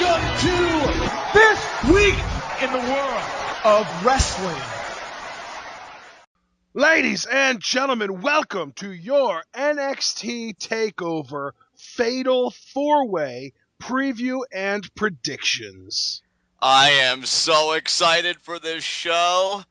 welcome to this week in the world of wrestling. Ladies and gentlemen, welcome to your NXT Takeover Fatal 4-Way preview and predictions. I am so excited for this show.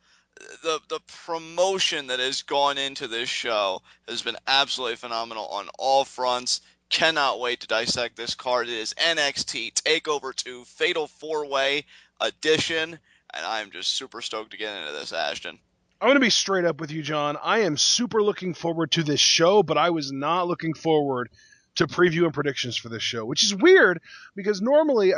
The promotion that has gone into this show has been absolutely phenomenal on all fronts. Cannot wait to dissect this card. It is NXT Takeover 2 Fatal 4-Way Edition, and I'm just super stoked to get into this, Ashton. I'm going to be straight up with you, John. I am super looking forward to this show, but I was not looking forward to preview and predictions for this show, which is weird because normally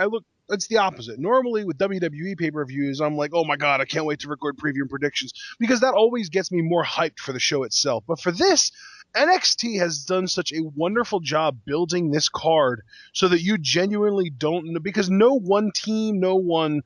it's the opposite. Normally with WWE pay-per-views, I'm like, oh my God, I can't wait to record preview and predictions because that always gets me more hyped for the show itself. But for this, NXT has done such a wonderful job building this card so that you genuinely don't know, because no one team, no one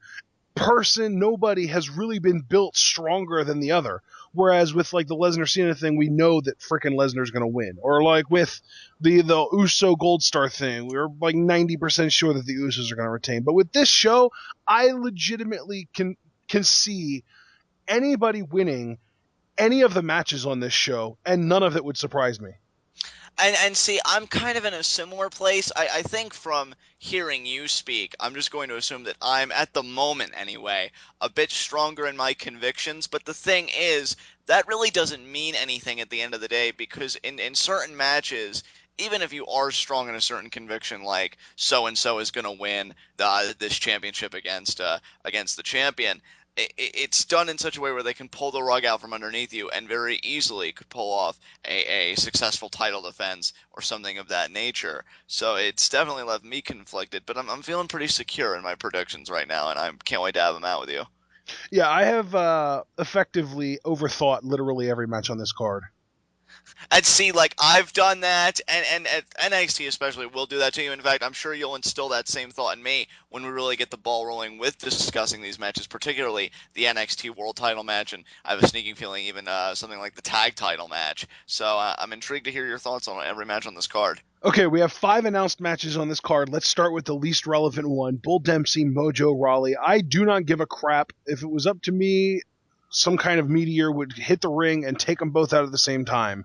person, nobody has really been built stronger than the other. Whereas with like the Lesnar Cena thing, we know that frickin' Lesnar's gonna win. Or like with the Uso Gold Star thing, we're like 90% sure that the Usos are gonna retain. But with this show, I legitimately can see anybody winning any of the matches on this show, and none of it would surprise me. And see, I'm kind of in a similar place. I think from hearing you speak, I'm just going to assume that I'm, at the moment anyway, a bit stronger in my convictions. But the thing is, that really doesn't mean anything at the end of the day, because in certain matches, even if you are strong in a certain conviction, like so-and-so is going to win this championship against the champion, it's done in such a way where they can pull the rug out from underneath you and very easily could pull off a successful title defense or something of that nature. So it's definitely left me conflicted, but I'm feeling pretty secure in my predictions right now, and I can't wait to have them out with you. Yeah, I have effectively overthought literally every match on this card. And see, like, I've done that, and NXT especially will do that to you. In fact, I'm sure you'll instill that same thought in me when we really get the ball rolling with discussing these matches, particularly the NXT World Title match, and I have a sneaking feeling even something like the Tag Title match. So I'm intrigued to hear your thoughts on every match on this card. Okay, we have 5 announced matches on this card. Let's start with the least relevant one, Bull Dempsey, Mojo Rawley. I do not give a crap. If it was up to me, some kind of meteor would hit the ring and take them both out at the same time.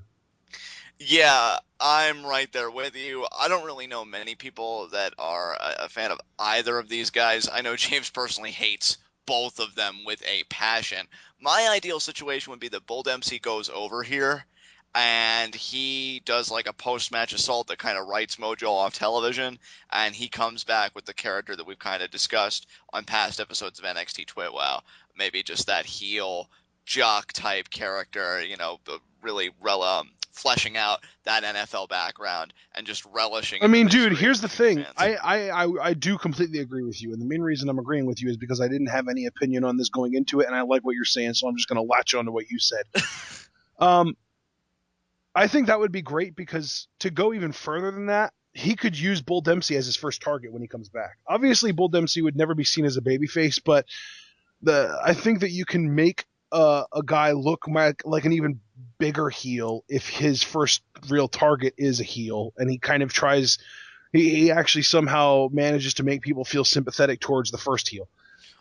Yeah, I'm right there with you. I don't really know many people that are a fan of either of these guys. I know James personally hates both of them with a passion. My ideal situation would be that Bull Dempsey goes over here and he does like a post-match assault that kind of writes Mojo off television, and he comes back with the character that we've kind of discussed on past episodes of NXT TwitWow. Maybe just that heel jock type character, really fleshing out that NFL background and just relishing. I mean, dude, here's the thing. I do completely agree with you, and the main reason I'm agreeing with you is because I didn't have any opinion on this going into it, and I like what you're saying, so I'm just going to latch on to what you said. I think that would be great, because to go even further than that, he could use Bull Dempsey as his first target when he comes back. Obviously, Bull Dempsey would never be seen as a babyface, but I think that you can make a guy look like an even bigger heel if his first real target is a heel, and he kind of tries. He actually somehow manages to make people feel sympathetic towards the first heel,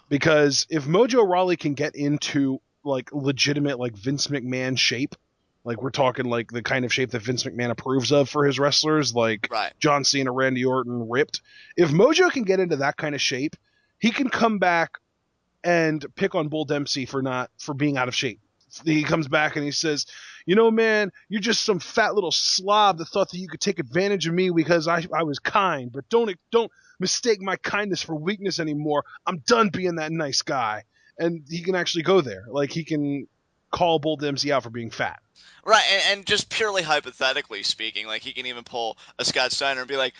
because if Mojo Rawley can get into like legitimate like Vince McMahon shape, like we're talking like the kind of shape that Vince McMahon approves of for his wrestlers, like right. John Cena, Randy Orton, ripped. If Mojo can get into that kind of shape, he can come back and pick on Bull Dempsey for being out of shape. He comes back and he says, man, you're just some fat little slob that thought that you could take advantage of me because I was kind, but don't mistake my kindness for weakness anymore. I'm done being that nice guy. And he can actually go there. Like, he can call Bull Dempsey out for being fat. Right, and just purely hypothetically speaking, like, he can even pull a Scott Steiner and be like,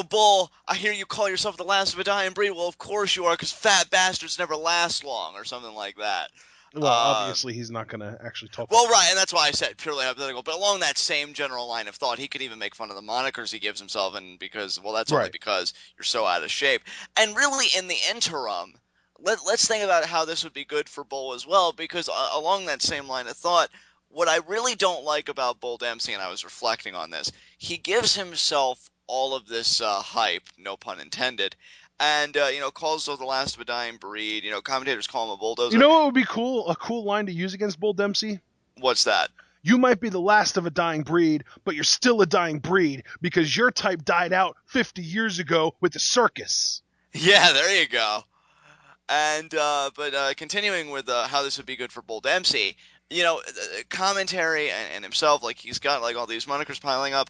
Bull, I hear you call yourself the last of a dying breed. Well, of course you are, because fat bastards never last long, or something like that. Well, obviously he's not going to actually talk. Well, right, and that's why I said purely hypothetical. But along that same general line of thought, he could even make fun of the monikers he gives himself, and because, well, that's only because you're so out of shape. And really, in the interim, let's think about how this would be good for Bull as well, because along that same line of thought, what I really don't like about Bull Dempsey, and I was reflecting on this, he gives himself all of this hype, no pun intended, and calls though the last of a dying breed. Commentators call him a bulldozer. You know what would be cool? A cool line to use against Bull Dempsey? What's that? You might be the last of a dying breed, but you're still a dying breed because your type died out 50 years ago with the circus. Yeah, there you go. And but continuing with how this would be good for Bull Dempsey, commentary and himself, like he's got like all these monikers piling up,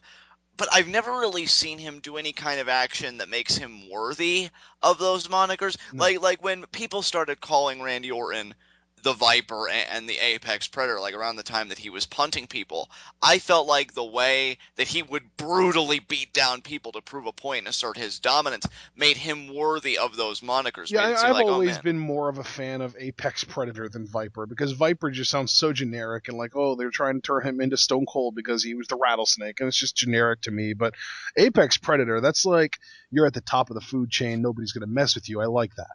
but I've never really seen him do any kind of action that makes him worthy of those monikers. No. Like when people started calling Randy Orton the Viper and the Apex Predator, like around the time that he was punting people, I felt like the way that he would brutally beat down people to prove a point and assert his dominance made him worthy of those monikers. Yeah, I've like, always been more of a fan of Apex Predator than Viper because Viper just sounds so generic and like, oh, they're trying to turn him into Stone Cold because he was the rattlesnake, and it's just generic to me. But Apex Predator, that's like you're at the top of the food chain. Nobody's going to mess with you. I like that.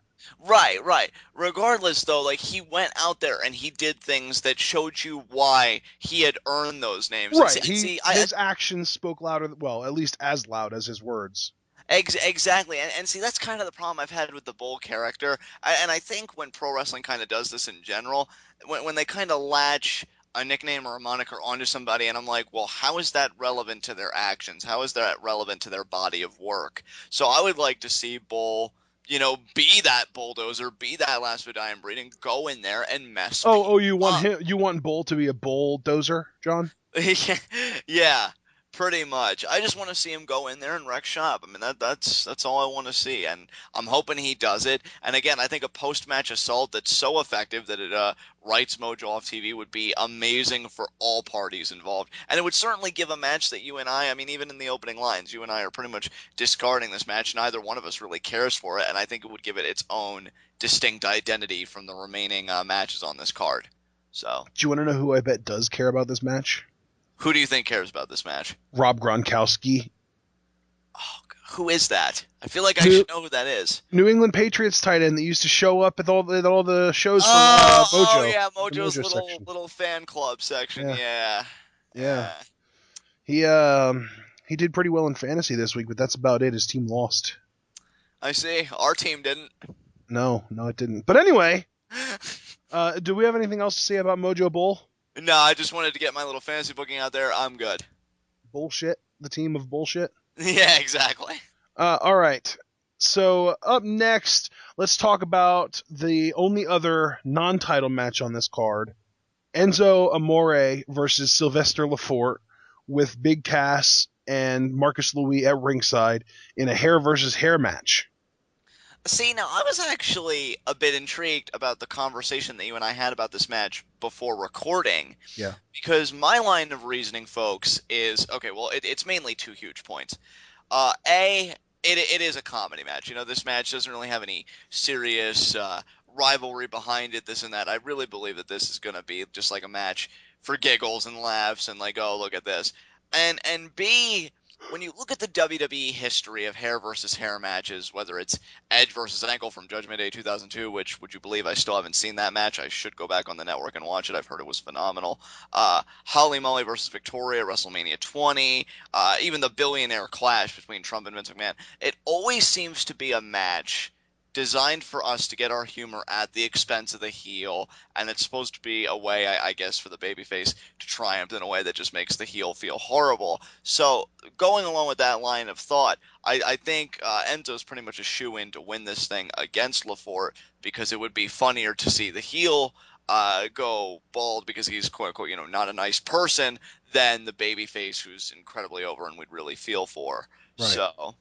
Right. Regardless, though, like he went out there and he did things that showed you why he had earned those names. Right. His actions spoke louder, well, at least as loud as his words. Exactly, and see, that's kind of the problem I've had with the Bull character, and I think when pro wrestling kind of does this in general, when they kind of latch a nickname or a moniker onto somebody, and I'm like, well, how is that relevant to their actions? How is that relevant to their body of work? So I would like to see Bull, be that bulldozer, be that last of a dying breed, and go in there and mess. You want him? You want Bull to be a bulldozer, John? Yeah. Pretty much. I just want to see him go in there and wreck shop. I mean, that's all I want to see, and I'm hoping he does it. And again, I think a post-match assault that's so effective that it writes Mojo off TV would be amazing for all parties involved. And it would certainly give a match that you and I mean, even in the opening lines, you and I are pretty much discarding this match. Neither one of us really cares for it, and I think it would give it its own distinct identity from the remaining matches on this card. So, do you want to know who I bet does care about this match? Who do you think cares about this match? Rob Gronkowski. Oh, who is that? I feel like I should know who that is. New England Patriots tight end that used to show up at all the shows for Mojo. Oh yeah, Mojo's little fan club section. Yeah. He did pretty well in fantasy this week, but that's about it. His team lost. I see. Our team didn't. No, it didn't. But anyway, do we have anything else to say about Mojo Bull? No, I just wanted to get my little fantasy booking out there. I'm good. Bullshit. The team of bullshit. Yeah, exactly. All right. So up next, let's talk about the only other non-title match on this card. Enzo Amore versus Sylvester Lefort with Big Cass and Marcus Louis at ringside in a hair versus hair match. See, now, I was actually a bit intrigued about the conversation that you and I had about this match before recording. Yeah. Because my line of reasoning, folks, is, okay, well, it's mainly two huge points. It is a comedy match. This match doesn't really have any serious rivalry behind it, this and that. I really believe that this is going to be just like a match for giggles and laughs and like, oh, look at this. And B, when you look at the WWE history of hair versus hair matches, whether it's Edge versus Ankle from Judgment Day 2002, which, would you believe I still haven't seen that match? I should go back on the network and watch it. I've heard it was phenomenal. Holly Molly versus Victoria, WrestleMania 20, even the billionaire clash between Trump and Vince McMahon. It always seems to be a match designed for us to get our humor at the expense of the heel, and it's supposed to be a way, I guess, for the babyface to triumph in a way that just makes the heel feel horrible. So, going along with that line of thought, I think Enzo's pretty much a shoo-in to win this thing against Lefort, because it would be funnier to see the heel go bald because he's, quote-unquote, not a nice person, than the babyface who's incredibly over and we'd really feel for. Right. So,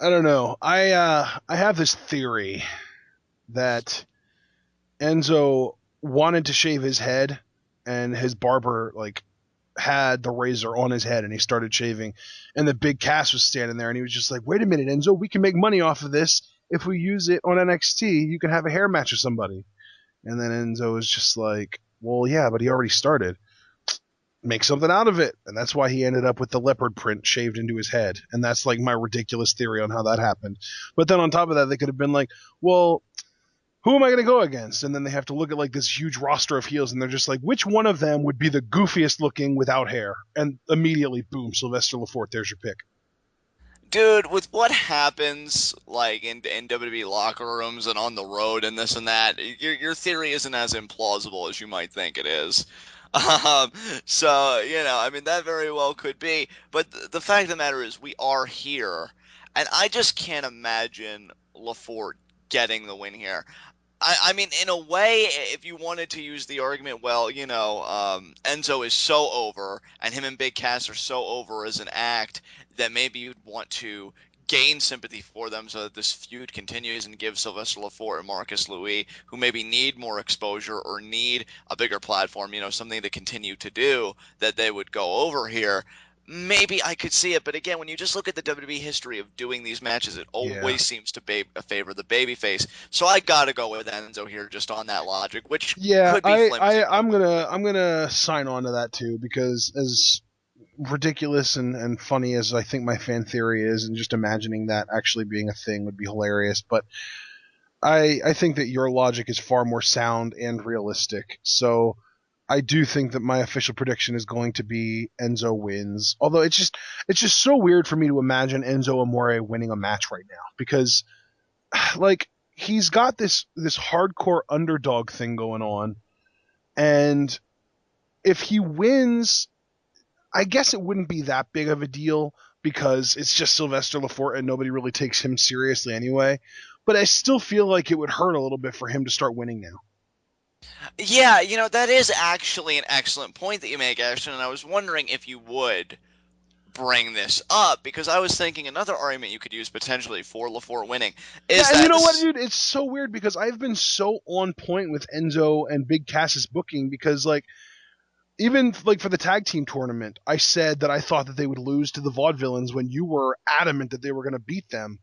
I don't know. I have this theory that Enzo wanted to shave his head, and his barber had the razor on his head, and he started shaving. And the Big Cass was standing there, and he was just like, "Wait a minute, Enzo, we can make money off of this if we use it on NXT. You can have a hair match with somebody." And then Enzo was just like, "Well, yeah, but he already started. Make something out of it." And that's why he ended up with the leopard print shaved into his head. And that's like my ridiculous theory on how that happened. But then on top of that, they could have been like, well, who am I going to go against? And then they have to look at like this huge roster of heels, and they're just like, which one of them would be the goofiest looking without hair? And immediately, boom, Sylvester Lefort, there's your pick. Dude, with what happens like in WWE locker rooms and on the road and this and that, your theory isn't as implausible as you might think it is. Um, so, I mean, that very well could be. But the fact of the matter is, we are here, and I just can't imagine LaForte getting the win here. I mean, in a way, if you wanted to use the argument, well, Enzo is so over, and him and Big Cass are so over as an act that maybe you'd want to gain sympathy for them so that this feud continues and give Sylvester Lafort and Marcus Louis, who maybe need more exposure or need a bigger platform, something to continue to do, that they would go over here. Maybe I could see it, but again, when you just look at the WWE history of doing these matches, it Yeah. always seems to favor the babyface. So I gotta go with Enzo here, just on that logic, which Yeah, could be flimsy. I'm gonna sign on to that too, because as ridiculous and funny as I think my fan theory is, and just imagining that actually being a thing would be hilarious, but I think that your logic is far more sound and realistic. So I do think that my official prediction is going to be Enzo wins. Although it's just so weird for me to imagine Enzo Amore winning a match right now, because like he's got this hardcore underdog thing going on, and if he wins, I guess it wouldn't be that big of a deal because it's just Sylvester Lafort and nobody really takes him seriously anyway. But I still feel like it would hurt a little bit for him to start winning now. Yeah, that is actually an excellent point that you make, Ashton, and I was wondering if you would bring this up, because I was thinking another argument you could use potentially for LaFort winning Yeah, is and you that know what, this. dude? It's so weird because I've been so on point with Enzo and Big Cass's booking, because like even like for the tag team tournament, I said that I thought that they would lose to the Vaudevillains when you were adamant that they were going to beat them,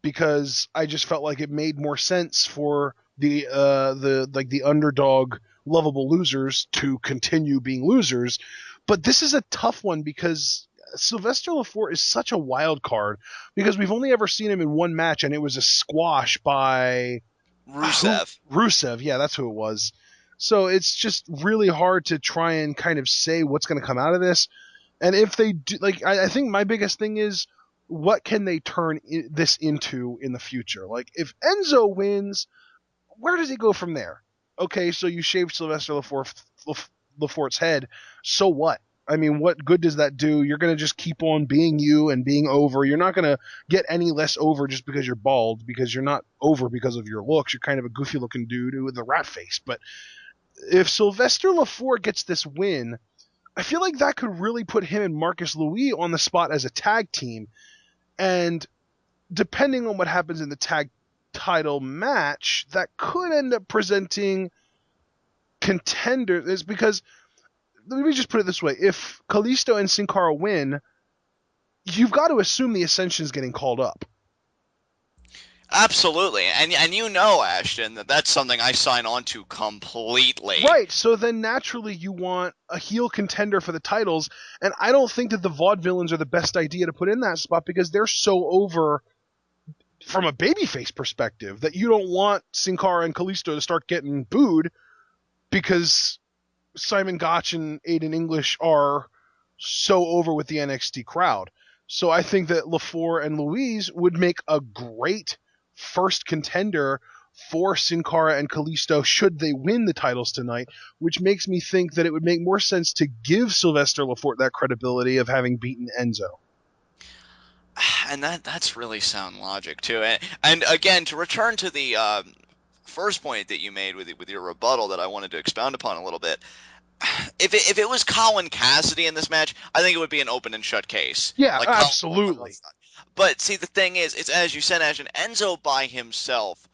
because I just felt like it made more sense for the underdog lovable losers to continue being losers. But this is a tough one because Sylvester Lafort is such a wild card, because we've only ever seen him in one match, and it was a squash by Rusev. Rusev. Yeah, that's who it was. So it's just really hard to try and kind of say what's going to come out of this. And if they do, like, I think my biggest thing is, what can they turn this into in the future? Like, if Enzo wins, where does he go from there? Okay, so you shaved Sylvester Laforte's head. So what? I mean, what good does that do? You're going to just keep on being you and being over. You're not going to get any less over just because you're bald, because you're not over because of your looks. You're kind of a goofy looking dude with a rat face. But if Sylvester Laforte gets this win, I feel like that could really put him and Marcus Louis on the spot as a tag team. And depending on what happens in the tag title match, that could end up presenting contenders. Is because, let me just put it this way: if Kalisto and Sin Cara win, you've got to assume the Ascension is getting called up. Absolutely, and Ashton, that's something I sign on to completely. Right, so then naturally you want a heel contender for the titles, and I don't think that the Vaudevillains are the best idea to put in that spot, because they're so over from a babyface perspective that you don't want Sin Cara and Kalisto to start getting booed because Simon Gotch and Aiden English are so over with the NXT crowd. So I think that LaForte and Louise would make a great first contender for Sin Cara and Kalisto should they win the titles tonight, which makes me think that it would make more sense to give Sylvester Lafort that credibility of having beaten Enzo. And that's really sound logic too. And again, to return to the first point that you made with your rebuttal that I wanted to expound upon a little bit. If it was Colin Cassidy in this match, I think it would be an open and shut case. Yeah, Like absolutely. But see, the thing is, it's as you said, Ashton, Enzo by himself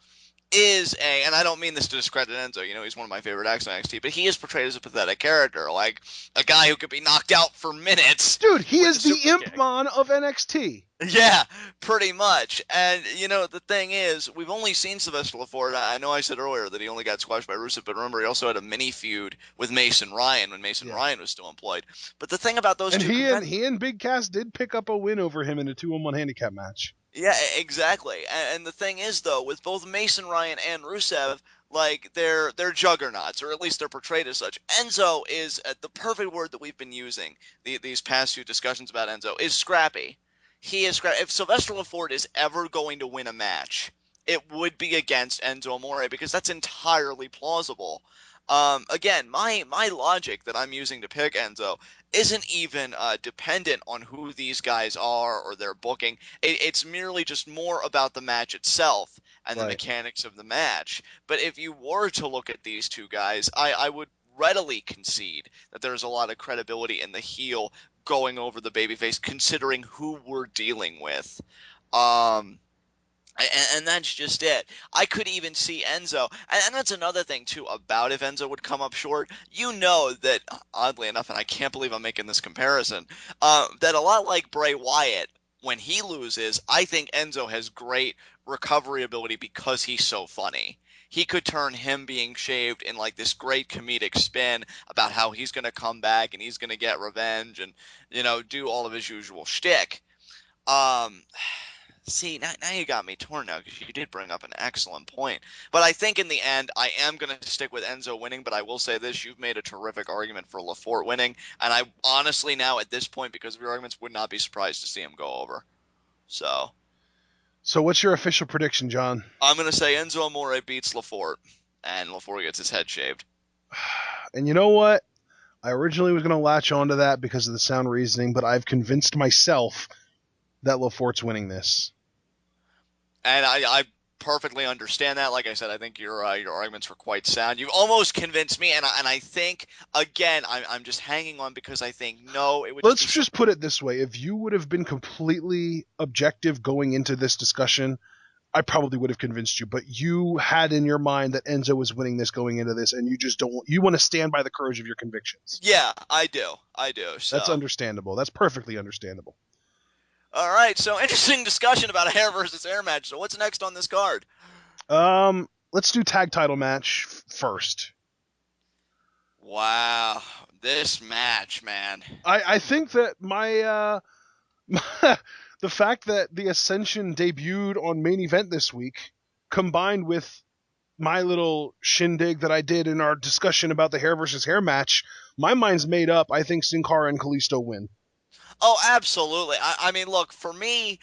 is and I don't mean this to discredit Enzo, he's one of my favorite acts on NXT, but he is portrayed as a pathetic character, like a guy who could be knocked out for minutes. Dude, he is the Imp Man of NXT. Yeah, pretty much. And, the thing is, we've only seen Sylvester Lafort. I know I said earlier that he only got squashed by Rusev, but remember, he also had a mini feud with Mason Ryan when Mason Ryan was still employed. But the thing about those two... He and Big Cass did pick up a win over him in a 2-on-1 handicap match. Yeah, exactly. And the thing is, though, with both Mason Ryan and Rusev, like, they're juggernauts, or at least they're portrayed as such. Enzo is, the perfect word that we've been using these past few discussions about Enzo, is scrappy. he is. If Sylvester Lefort is ever going to win a match, it would be against Enzo Amore because that's entirely plausible. Again, my logic that I'm using to pick Enzo isn't even dependent on who these guys are or their booking. It's merely just more about the match itself and the Right. mechanics of the match. But if you were to look at these two guys, I would readily concede that there's a lot of credibility in the heel going over the babyface, considering who we're dealing with. Um, and that's just it. I could even see Enzo, and that's another thing too about if Enzo would come up short. You know that, oddly enough, and I can't believe I'm making this comparison, that a lot like Bray Wyatt, when he loses, I think Enzo has great recovery ability because he's so funny. He could turn him being shaved in like this great comedic spin about how he's going to come back and he's going to get revenge and, do all of his usual shtick. Um, See, now you got me torn now because you did bring up an excellent point. But I think in the end, I am going to stick with Enzo winning. But I will say this: you've made a terrific argument for Lafort winning, and I honestly now at this point, because of your arguments, would not be surprised to see him go over. So what's your official prediction, John? I'm going to say Enzo Amore beats Lafort, and Lafort gets his head shaved. And you know what? I originally was going to latch onto that because of the sound reasoning, but I've convinced myself that Lafort's winning this. And I perfectly understand that. Like I said, I think your arguments were quite sound. You've almost convinced me, and I think again I'm just hanging on because I think no, it would. Let's just put it this way: if you would have been completely objective going into this discussion, I probably would have convinced you. But you had in your mind that Enzo was winning this going into this, and you just don't. You want to stand by the courage of your convictions. Yeah, I do. So. That's understandable. That's perfectly understandable. All right, so interesting discussion about a hair versus hair match. So what's next on this card? Let's do tag title match first. Wow, this match, man. I think that my the fact that the Ascension debuted on Main Event this week, combined with my little shindig that I did in our discussion about the hair versus hair match, my mind's made up. I think Sin Cara and Kalisto win. Oh, absolutely. I mean, look, for me,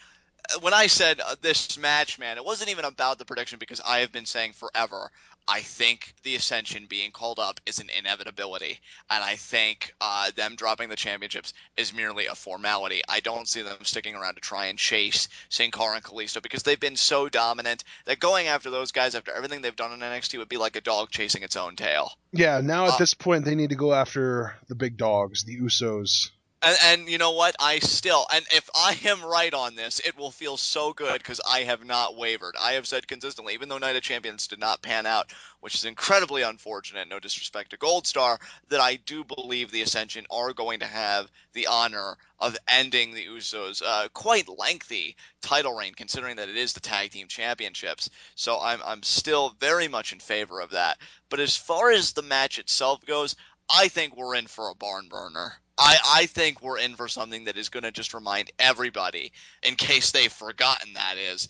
when I said this match, man, it wasn't even about the prediction because I have been saying forever, I think the Ascension being called up is an inevitability. And I think them dropping the championships is merely a formality. I don't see them sticking around to try and chase Sin Cara and Kalisto because they've been so dominant that going after those guys after everything they've done in NXT would be like a dog chasing its own tail. Yeah, now at this point, they need to go after the big dogs, the Usos. And you know what? And if I am right on this, it will feel so good because I have not wavered. I have said consistently, even though Night of Champions did not pan out, which is incredibly unfortunate, no disrespect to Gold Star, that I do believe the Ascension are going to have the honor of ending the Usos' quite lengthy title reign, considering that it is the Tag Team Championships. So I'm still very much in favor of that. But as far as the match itself goes, I think we're in for a barn burner. I think we're in for something that is going to just remind everybody, in case they've forgotten that is,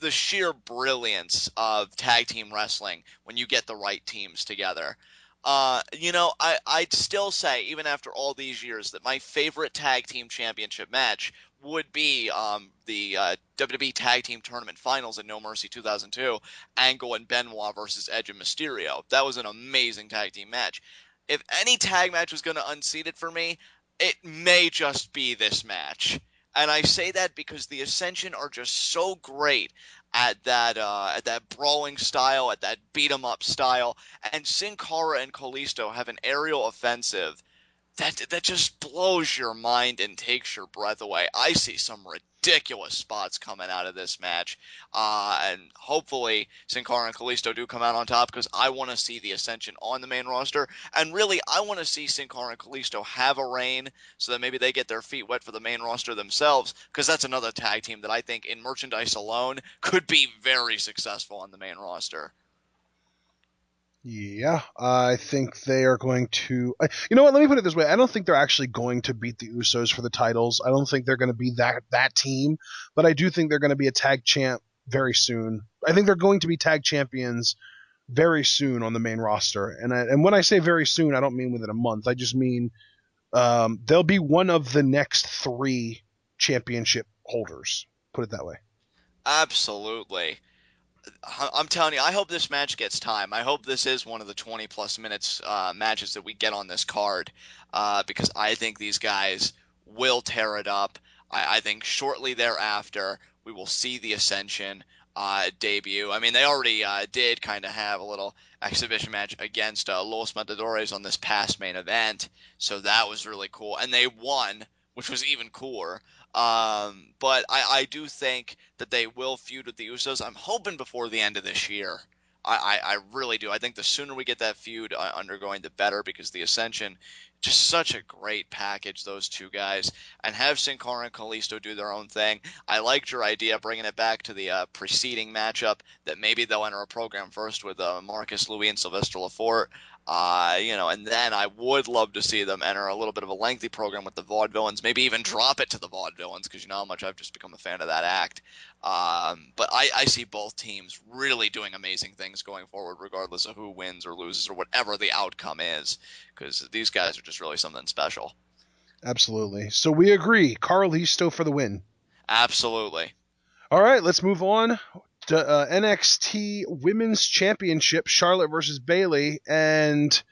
the sheer brilliance of tag team wrestling when you get the right teams together. I'd still say, even after all these years, that my favorite tag team championship match would be the WWE Tag Team Tournament Finals in No Mercy 2002, Angle and Benoit versus Edge and Mysterio. That was an amazing tag team match. If any tag match was going to unseat it for me, it may just be this match. And I say that because the Ascension are just so great at that brawling style, at that beat 'em up style, and Sin Cara and Kalisto have an aerial offensive that just blows your mind and takes your breath away. I see some ridiculous spots coming out of this match, and hopefully Sin Cara and Kalisto do come out on top because I want to see the Ascension on the main roster, and really I want to see Sin Cara and Kalisto have a reign so that maybe they get their feet wet for the main roster themselves, because that's another tag team that I think in merchandise alone could be very successful on the main roster. Yeah, I think they are going to... You know what, let me put it this way. I don't think they're actually going to beat the Usos for the titles. I don't think they're going to be that team, but I do think they're going to be a tag champ very soon. I think they're going to be tag champions very soon on the main roster. And when I say very soon, I don't mean within a month. I just mean they'll be one of the next 3 championship holders. Put it that way. Absolutely. I'm telling you, I hope this match gets time. I hope this is one of the 20-plus minutes matches that we get on this card, because I think these guys will tear it up. I think shortly thereafter, we will see the Ascension debut. I mean, they already did kind of have a little exhibition match against Los Matadores on this past main event, so that was really cool. And they won, which was even cooler. But I do think that they will feud with the Usos. I'm hoping before the end of this year. I really do. I think the sooner we get that feud undergoing, the better, because the Ascension, just such a great package, those two guys. And have Sin Cara and Kalisto do their own thing. I liked your idea, bringing it back to the preceding matchup, that maybe they'll enter a program first with Marcus Louis and Sylvester Lafort. And then I would love to see them enter a little bit of a lengthy program with the Vaudevillains, maybe even drop it to the Vaudevillains, because you know how much I've just become a fan of that act. But I see both teams really doing amazing things going forward, regardless of who wins or loses or whatever the outcome is, because these guys are just really something special. Absolutely. So we agree. Carlisto for the win. Absolutely. All right, let's move on to NXT Women's Championship, Charlotte versus Bayley. And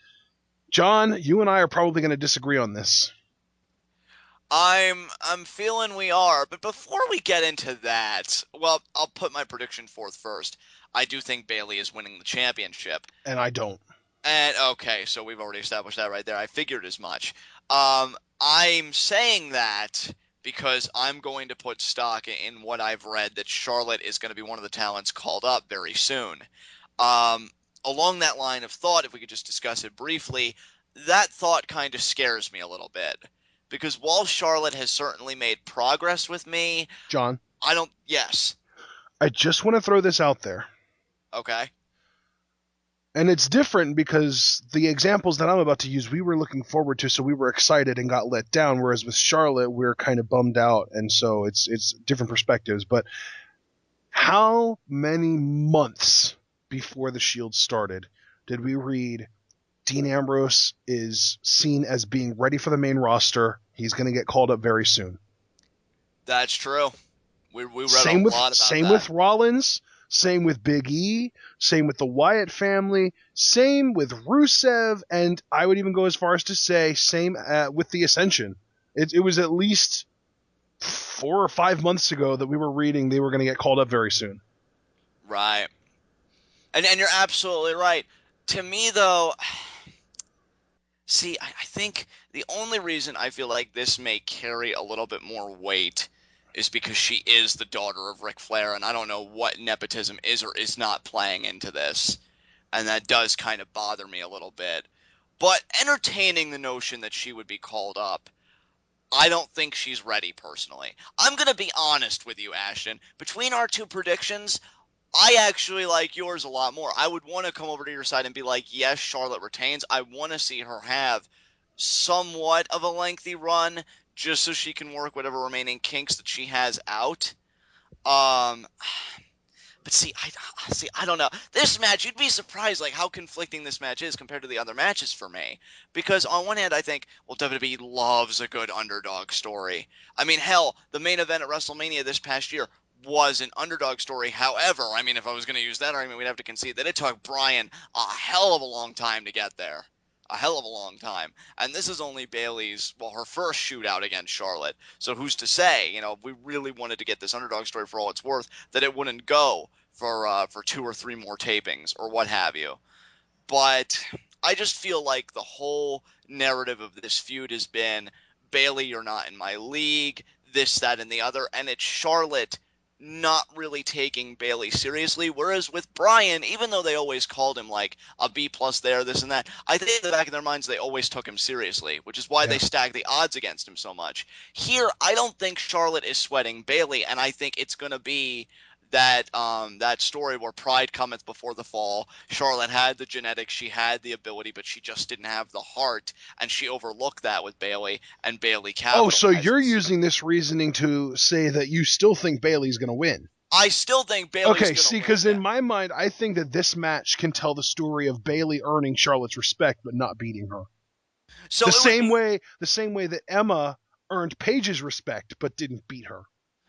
John, you and I are probably going to disagree on this. I'm feeling we are, but before we get into that, well, I'll put my prediction forth first. I do think Bayley is winning the championship. And I don't. And okay, so we've already established that right there. I figured as much. I'm saying that because I'm going to put stock in what I've read, that Charlotte is going to be one of the talents called up very soon. Along that line of thought, if we could just discuss it briefly, that thought kind of scares me a little bit. Because while Charlotte has certainly made progress with me, John, yes. I just want to throw this out there. Okay. And it's different because the examples that I'm about to use, we were looking forward to, so we were excited and got let down. Whereas with Charlotte, we're kind of bummed out, and so it's different perspectives. But how many months before the Shield started did we read Dean Ambrose is seen as being ready for the main roster? He's going to get called up very soon. That's true. We read a lot about that. Same with Rollins. Same with Big E, same with the Wyatt family, same with Rusev, and I would even go as far as to say same with the Ascension. It was at least 4 or 5 months ago that we were reading they were going to get called up very soon. Right. And you're absolutely right. To me, though, see, I think the only reason I feel like this may carry a little bit more weight is because she is the daughter of Ric Flair, and I don't know what nepotism is or is not playing into this, and that does kind of bother me a little bit. But entertaining the notion that she would be called up, I don't think she's ready, personally. I'm going to be honest with you, Ashton. Between our two predictions, I actually like yours a lot more. I would want to come over to your side and be like, yes, Charlotte retains. I want to see her have somewhat of a lengthy run, just so she can work whatever remaining kinks that she has out. But see, I don't know. This match, you'd be surprised like how conflicting this match is compared to the other matches for me. Because on one hand, I think, well, WWE loves a good underdog story. I mean, hell, the main event at WrestleMania this past year was an underdog story. However, I mean, if I was going to use that argument, we'd have to concede that it took Bryan a hell of a long time to get there. A hell of a long time. And this is only Bayley's, well, her first shootout against Charlotte. So who's to say, if we really wanted to get this underdog story for all it's worth, that it wouldn't go for 2 or 3 more tapings or what have you. But I just feel like the whole narrative of this feud has been, Bayley, you're not in my league, this, that, and the other. And it's Charlotte not really taking Bayley seriously, whereas with Bryan, even though they always called him like a B+ there, this and that, I think in the back of their minds they always took him seriously, which is why they stacked the odds against him so much. Here, I don't think Charlotte is sweating Bayley, and I think it's going to be that story where pride cometh before the fall. Charlotte had the genetics, she had the ability, but she just didn't have the heart, and she overlooked that with Bayley, and Bayley capitalized. Oh, so you're using this reasoning to say that you still think Bayley's going to win? I still think Bayley's going to win. Okay, see, because in my mind, I think that this match can tell the story of Bayley earning Charlotte's respect but not beating her. So the same way that Emma earned Paige's respect but didn't beat her.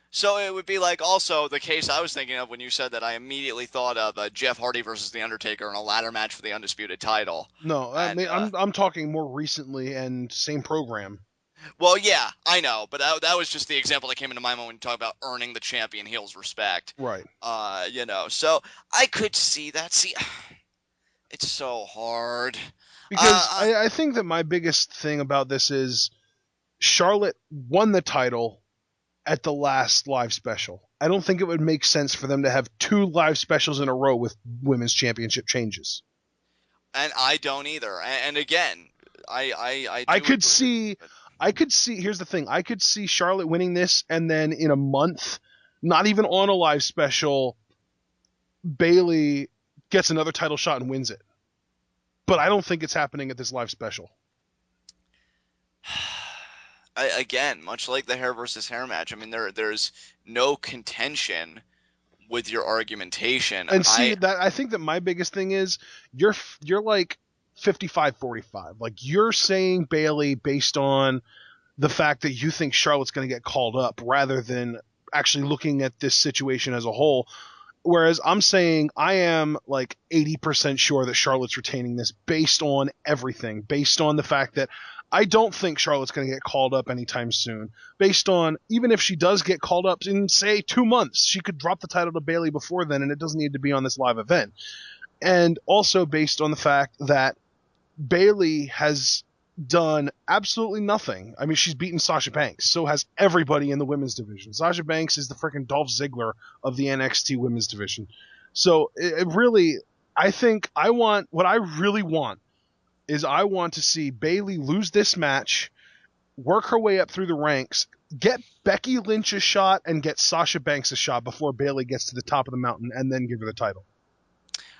So it would be like also the case I was thinking of when you said that. I immediately thought of Jeff Hardy versus The Undertaker in a ladder match for the undisputed title. No, I And mean I'm talking more recently and same program. well, yeah, I know, but that was just the example that came into my mind when you talk about earning the champion heel's respect. Right. So I could see that. See, it's so hard. Because I think that my biggest thing about this is Charlotte won the title at the last live special. I don't think it would make sense for them to have 2 live specials in a row with women's championship changes. And I don't either. And again, I I do could agree, see but I could see here's the thing. I could see Charlotte winning this and then in a month, not even on a live special, Bayley gets another title shot and wins it. But I don't think it's happening at this live special. again, much like the hair versus hair match, I mean, there's no contention with your argumentation. And see that I think that my biggest thing is you're like 55-45. Like you're saying Bayley based on the fact that you think Charlotte's going to get called up rather than actually looking at this situation as a whole. Whereas I'm saying I am like 80% sure that Charlotte's retaining this based on everything, based on the fact that I don't think Charlotte's going to get called up anytime soon. Based on even if she does get called up in, say, 2 months, she could drop the title to Bayley before then, and it doesn't need to be on this live event. And also based on the fact that Bayley has done absolutely nothing. I mean, she's beaten Sasha Banks. So has everybody in the women's division. Sasha Banks is the freaking Dolph Ziggler of the NXT women's division. So it really, I think what I really want is I want to see Bayley lose this match, work her way up through the ranks, get Becky Lynch a shot, and get Sasha Banks a shot before Bayley gets to the top of the mountain, and then give her the title.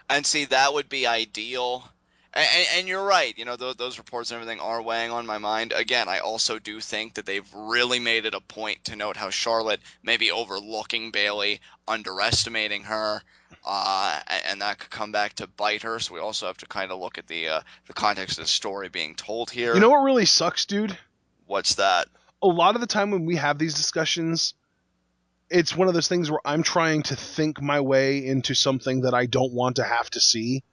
And see, that would be ideal. And you're right. Those reports and everything are weighing on my mind. Again, I also do think that they've really made it a point to note how Charlotte may be overlooking Bayley, underestimating her, and that could come back to bite her. So we also have to kind of look at the context of the story being told here. You know what really sucks, dude? What's that? A lot of the time when we have these discussions, it's one of those things where I'm trying to think my way into something that I don't want to have to see.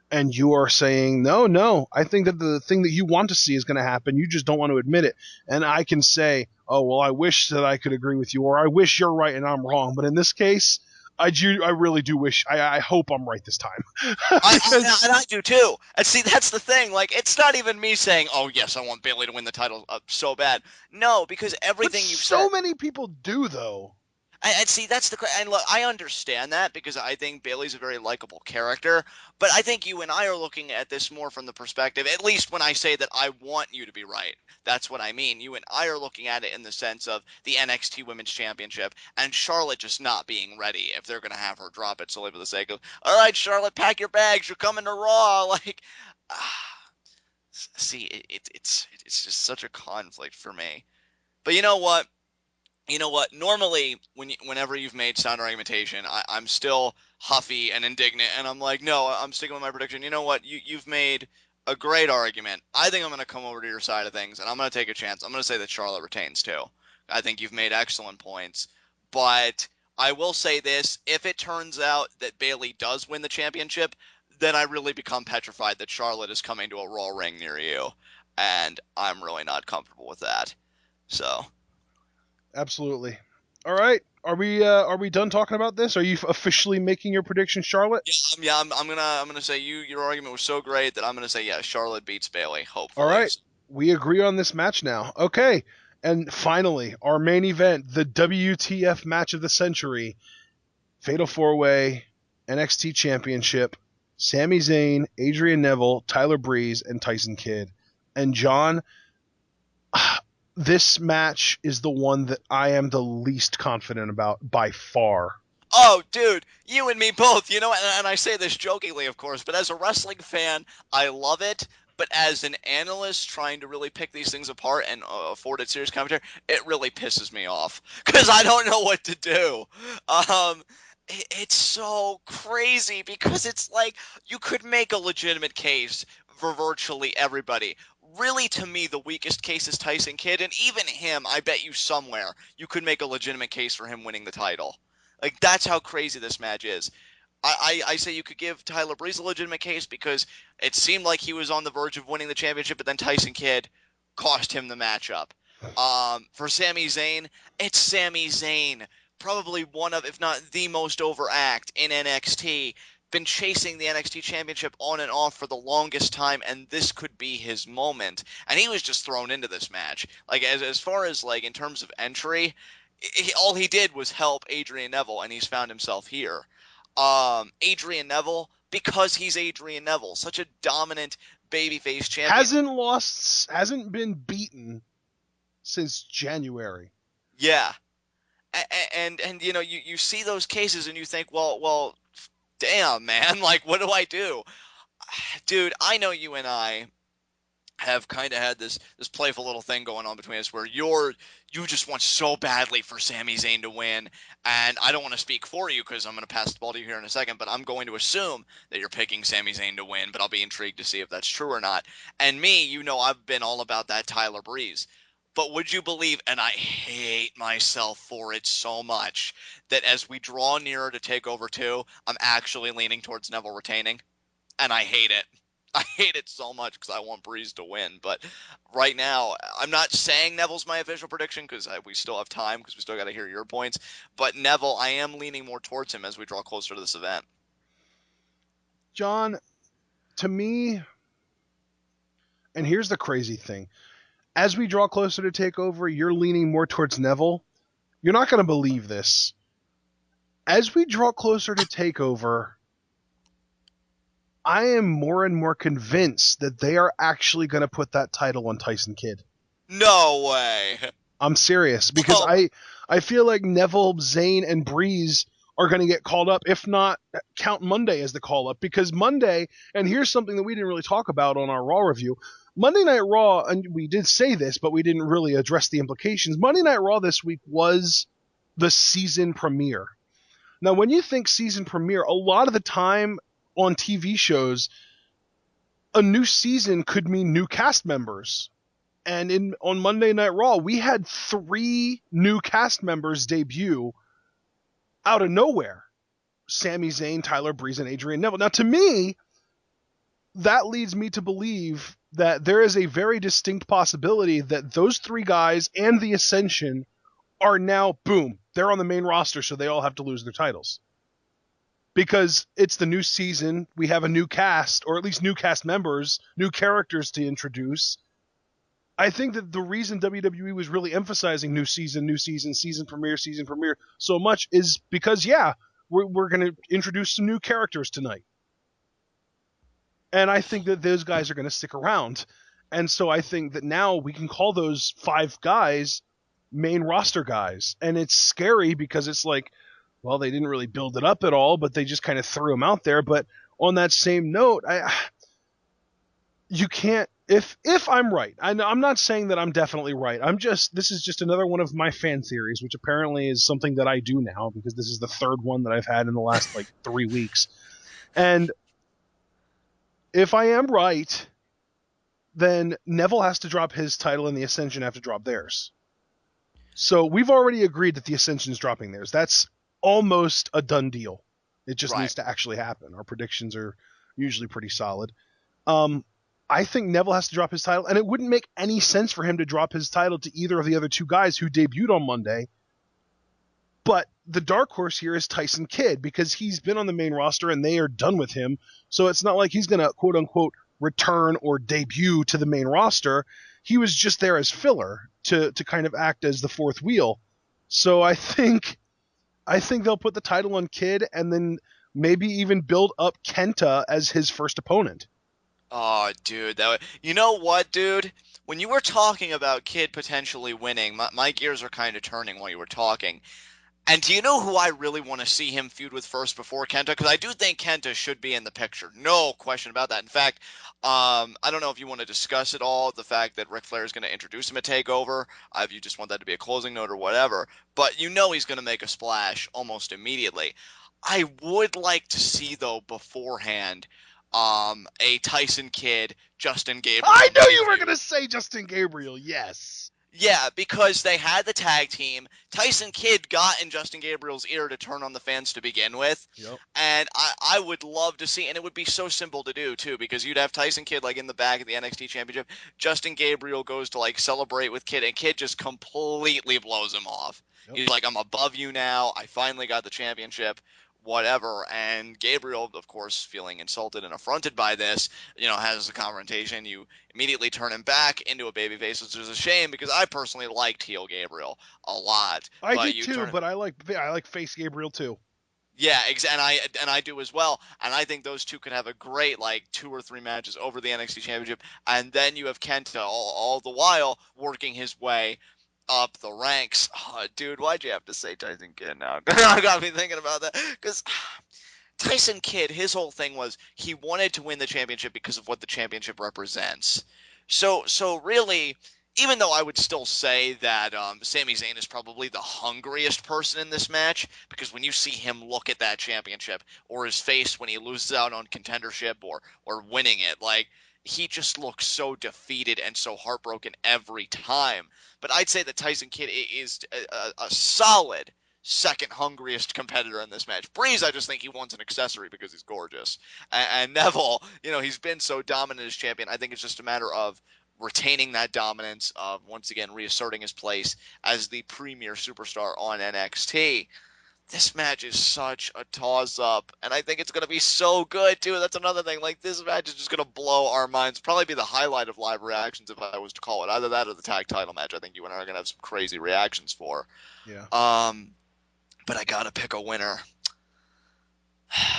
And you are saying, no, I think that the thing that you want to see is going to happen. You just don't want to admit it. And I can say, oh, well, I wish that I could agree with you, or I wish you're right and I'm wrong. But in this case, I really do wish, I hope I'm right this time. I do too. And see, that's the thing. Like, it's not even me saying, oh, yes, I want Bayley to win the title so bad. No, because everything you've said. So many people do, though. And see, that's and look, I understand that because I think Bayley's a very likable character, but I think you and I are looking at this more from the perspective, at least when I say that I want you to be right, that's what I mean. You and I are looking at it in the sense of the NXT Women's Championship and Charlotte just not being ready if they're going to have her drop it solely for the sake of, all right, Charlotte, pack your bags, you're coming to Raw. Like, see, it's just such a conflict for me. But you know what? Normally, whenever you've made sound argumentation, I'm still huffy and indignant, and I'm like, no, I'm sticking with my prediction. You know what? You've made a great argument. I think I'm going to come over to your side of things, and I'm going to take a chance. I'm going to say that Charlotte retains, too. I think you've made excellent points. But I will say this. If it turns out that Bayley does win the championship, then I really become petrified that Charlotte is coming to a Raw ring near you, and I'm really not comfortable with that. So... Absolutely. All right. Are we done talking about this? Are you officially making your prediction, Charlotte? Yeah. I'm gonna say your argument was so great that I'm gonna say Charlotte beats Bayley. Hopefully. All right. We agree on this match now. Okay. And finally, our main event, the WTF match of the century, Fatal 4-Way, NXT Championship, Sami Zayn, Adrian Neville, Tyler Breeze, and Tyson Kidd. And John, this match is the one that I am the least confident about by far. Oh, dude, you and me both. And I say this jokingly, of course, but as a wrestling fan, I love it. But as an analyst trying to really pick these things apart and afford it serious commentary, it really pisses me off because I don't know what to do. It's so crazy because it's like you could make a legitimate case for virtually everybody. really, to me, the weakest case is Tyson Kidd, and even him, I bet you somewhere you could make a legitimate case for him winning the title. Like, that's how crazy this match is. I say you could give Tyler Breeze a legitimate case because it seemed like he was on the verge of winning the championship, but then Tyson Kidd cost him the matchup. For Sami Zayn, it's Sami Zayn, probably one of, if not the most overact in NXT. Been chasing the NXT championship on and off for the longest time, and this could be his moment. And he was just thrown into this match. Like, as far as, like, in terms of entry, all he did was help Adrian Neville, and he's found himself here. Adrian Neville, because he's Adrian Neville, such a dominant babyface champion. Hasn't been beaten since January. Yeah. And you know, you see those cases and you think, well, damn, man, like, what do I do? Dude, I know you and I have kind of had this playful little thing going on between us where you just want so badly for Sami Zayn to win, and I don't want to speak for you because I'm going to pass the ball to you here in a second, but I'm going to assume that you're picking Sami Zayn to win, but I'll be intrigued to see if that's true or not. And me, you know, I've been all about that Tyler Breeze. But would you believe, and I hate myself for it so much, that as we draw nearer to TakeOver 2, I'm actually leaning towards Neville retaining? And I hate it. I hate it so much because I want Breeze to win. But right now, I'm not saying Neville's my official prediction because we still have time because we still got to hear your points. But Neville, I am leaning more towards him as we draw closer to this event. John, to me, and here's the crazy thing. As we draw closer to TakeOver, you're leaning more towards Neville. You're not going to believe this. As we draw closer to TakeOver, I am more and more convinced that they are actually going to put that title on Tyson Kidd. No way. I'm serious because I feel like Neville, Zayn, and Breeze are going to get called up, if not count Monday as the call up, because Monday, and here's something that we didn't really talk about on our Raw review, Monday Night Raw, and we did say this, but we didn't really address the implications. Monday Night Raw this week was the season premiere. Now, when you think season premiere, a lot of the time on TV shows, a new season could mean new cast members. And on Monday Night Raw, we had 3 new cast members debut out of nowhere. Sami Zayn, Tyler Breeze, and Adrian Neville. Now, to me, that leads me to believe that there is a very distinct possibility that those 3 guys and the Ascension are now, boom, they're on the main roster, so they all have to lose their titles. Because it's the new season, we have a new cast, or at least new cast members, new characters to introduce. I think that the reason WWE was really emphasizing new season, season premiere so much is because, yeah, we're going to introduce some new characters tonight. And I think that those guys are going to stick around. And so I think that now we can call those 5 guys main roster guys. And it's scary because it's like, well, they didn't really build it up at all, but they just kind of threw them out there. But on that same note, you can't, if I'm right, I'm not saying that I'm definitely right. This is just another one of my fan theories, which apparently is something that I do now because this is the 3rd one that I've had in the last 3 weeks. And if I am right, then Neville has to drop his title and the Ascension have to drop theirs. So we've already agreed that the Ascension is dropping theirs. That's almost a done deal. It just needs to actually happen. Our predictions are usually pretty solid. I think Neville has to drop his title, and it wouldn't make any sense for him to drop his title to either of the other 2 guys who debuted on Monday. But the dark horse here is Tyson Kidd because he's been on the main roster and they are done with him. So it's not like he's going to quote unquote return or debut to the main roster. He was just there as filler to kind of act as the 4th wheel. So I think they'll put the title on Kidd and then maybe even build up Kenta as his first opponent. Oh, dude, you know what, dude? When you were talking about Kidd potentially winning, my gears are kind of turning while you were talking. And do you know who I really want to see him feud with first before Kenta? Because I do think Kenta should be in the picture. No question about that. In fact, I don't know if you want to discuss at all the fact that Ric Flair is going to introduce him at TakeOver, if you just want that to be a closing note or whatever. But you know he's going to make a splash almost immediately. I would like to see, though, beforehand, a Tyson Kidd, Justin Gabriel. I knew you were going to say Justin Gabriel, yes. Yeah, because they had the tag team. Tyson Kidd got in Justin Gabriel's ear to turn on the fans to begin with. Yep. And I would love to see, and it would be so simple to do, too, because you'd have Tyson Kidd, like, in the back of the NXT Championship. Justin Gabriel goes to, like, celebrate with Kidd, and Kidd just completely blows him off. Yep. He's like, I'm above you now. I finally got the championship. Whatever. And Gabriel, of course, feeling insulted and affronted by this, has a confrontation. You immediately turn him back into a babyface, which is a shame because I personally liked heel Gabriel a lot. I did too, but I like face Gabriel too. Yeah, and I do as well. And I think those two could have a great 2 or 3 matches over the NXT Championship, and then you have Kenta all the while working his way up the ranks. Oh, dude, why'd you have to say Tyson Kidd now? I got me thinking about that because Tyson Kidd, his whole thing was he wanted to win the championship because of what the championship represents. So really, even though I would still say that Sami Zayn is probably the hungriest person in this match, because when you see him look at that championship or his face when he loses out on contendership or winning it, he just looks so defeated and so heartbroken every time. But I'd say that Tyson Kidd is a solid second hungriest competitor in this match. Breeze, I just think he wants an accessory because he's gorgeous. And Neville, he's been so dominant as champion. I think it's just a matter of retaining that dominance, of once again reasserting his place as the premier superstar on NXT. This match is such a toss-up, and I think it's going to be so good, too. That's another thing. This match is just going to blow our minds. Probably be the highlight of live reactions if I was to call it. Either that or the tag title match. I think you and I are going to have some crazy reactions for. Yeah. But I got to pick a winner.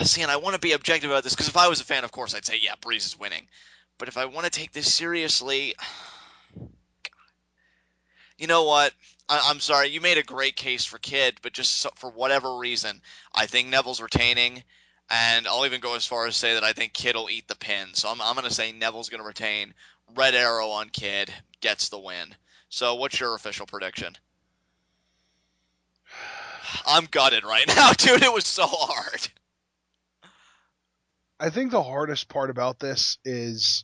See, and I want to be objective about this, because if I was a fan, of course, I'd say, yeah, Breeze is winning. But if I want to take this seriously... You know what? I'm sorry. You made a great case for Kidd, but just for whatever reason, I think Neville's retaining, and I'll even go as far as say that I think Kidd will eat the pin. So I'm going to say Neville's going to retain. Red Arrow on Kidd gets the win. So what's your official prediction? I'm gutted right now, dude. It was so hard. I think the hardest part about this is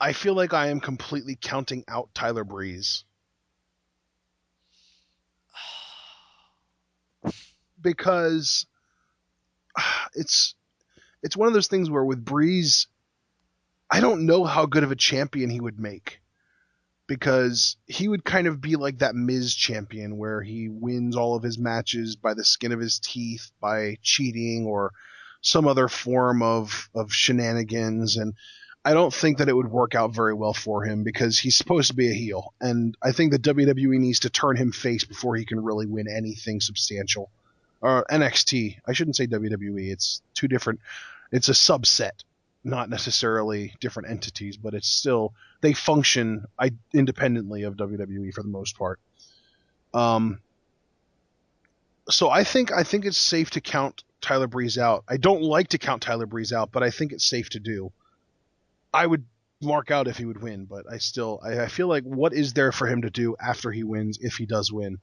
I feel like I am completely counting out Tyler Breeze. Because it's one of those things where with Breeze, I don't know how good of a champion he would make. Because he would kind of be like that Miz champion where he wins all of his matches by the skin of his teeth, by cheating or some other form of shenanigans. And I don't think that it would work out very well for him because he's supposed to be a heel. And I think the WWE needs to turn him face before he can really win anything substantial. Or NXT. I shouldn't say WWE. It's two different. It's a subset, not necessarily different entities, but it's still, they function independently of WWE for the most part. So I think it's safe to count Tyler Breeze out. I don't like to count Tyler Breeze out, but I think it's safe to do. I would mark out if he would win, but I feel like what is there for him to do after he wins if he does win?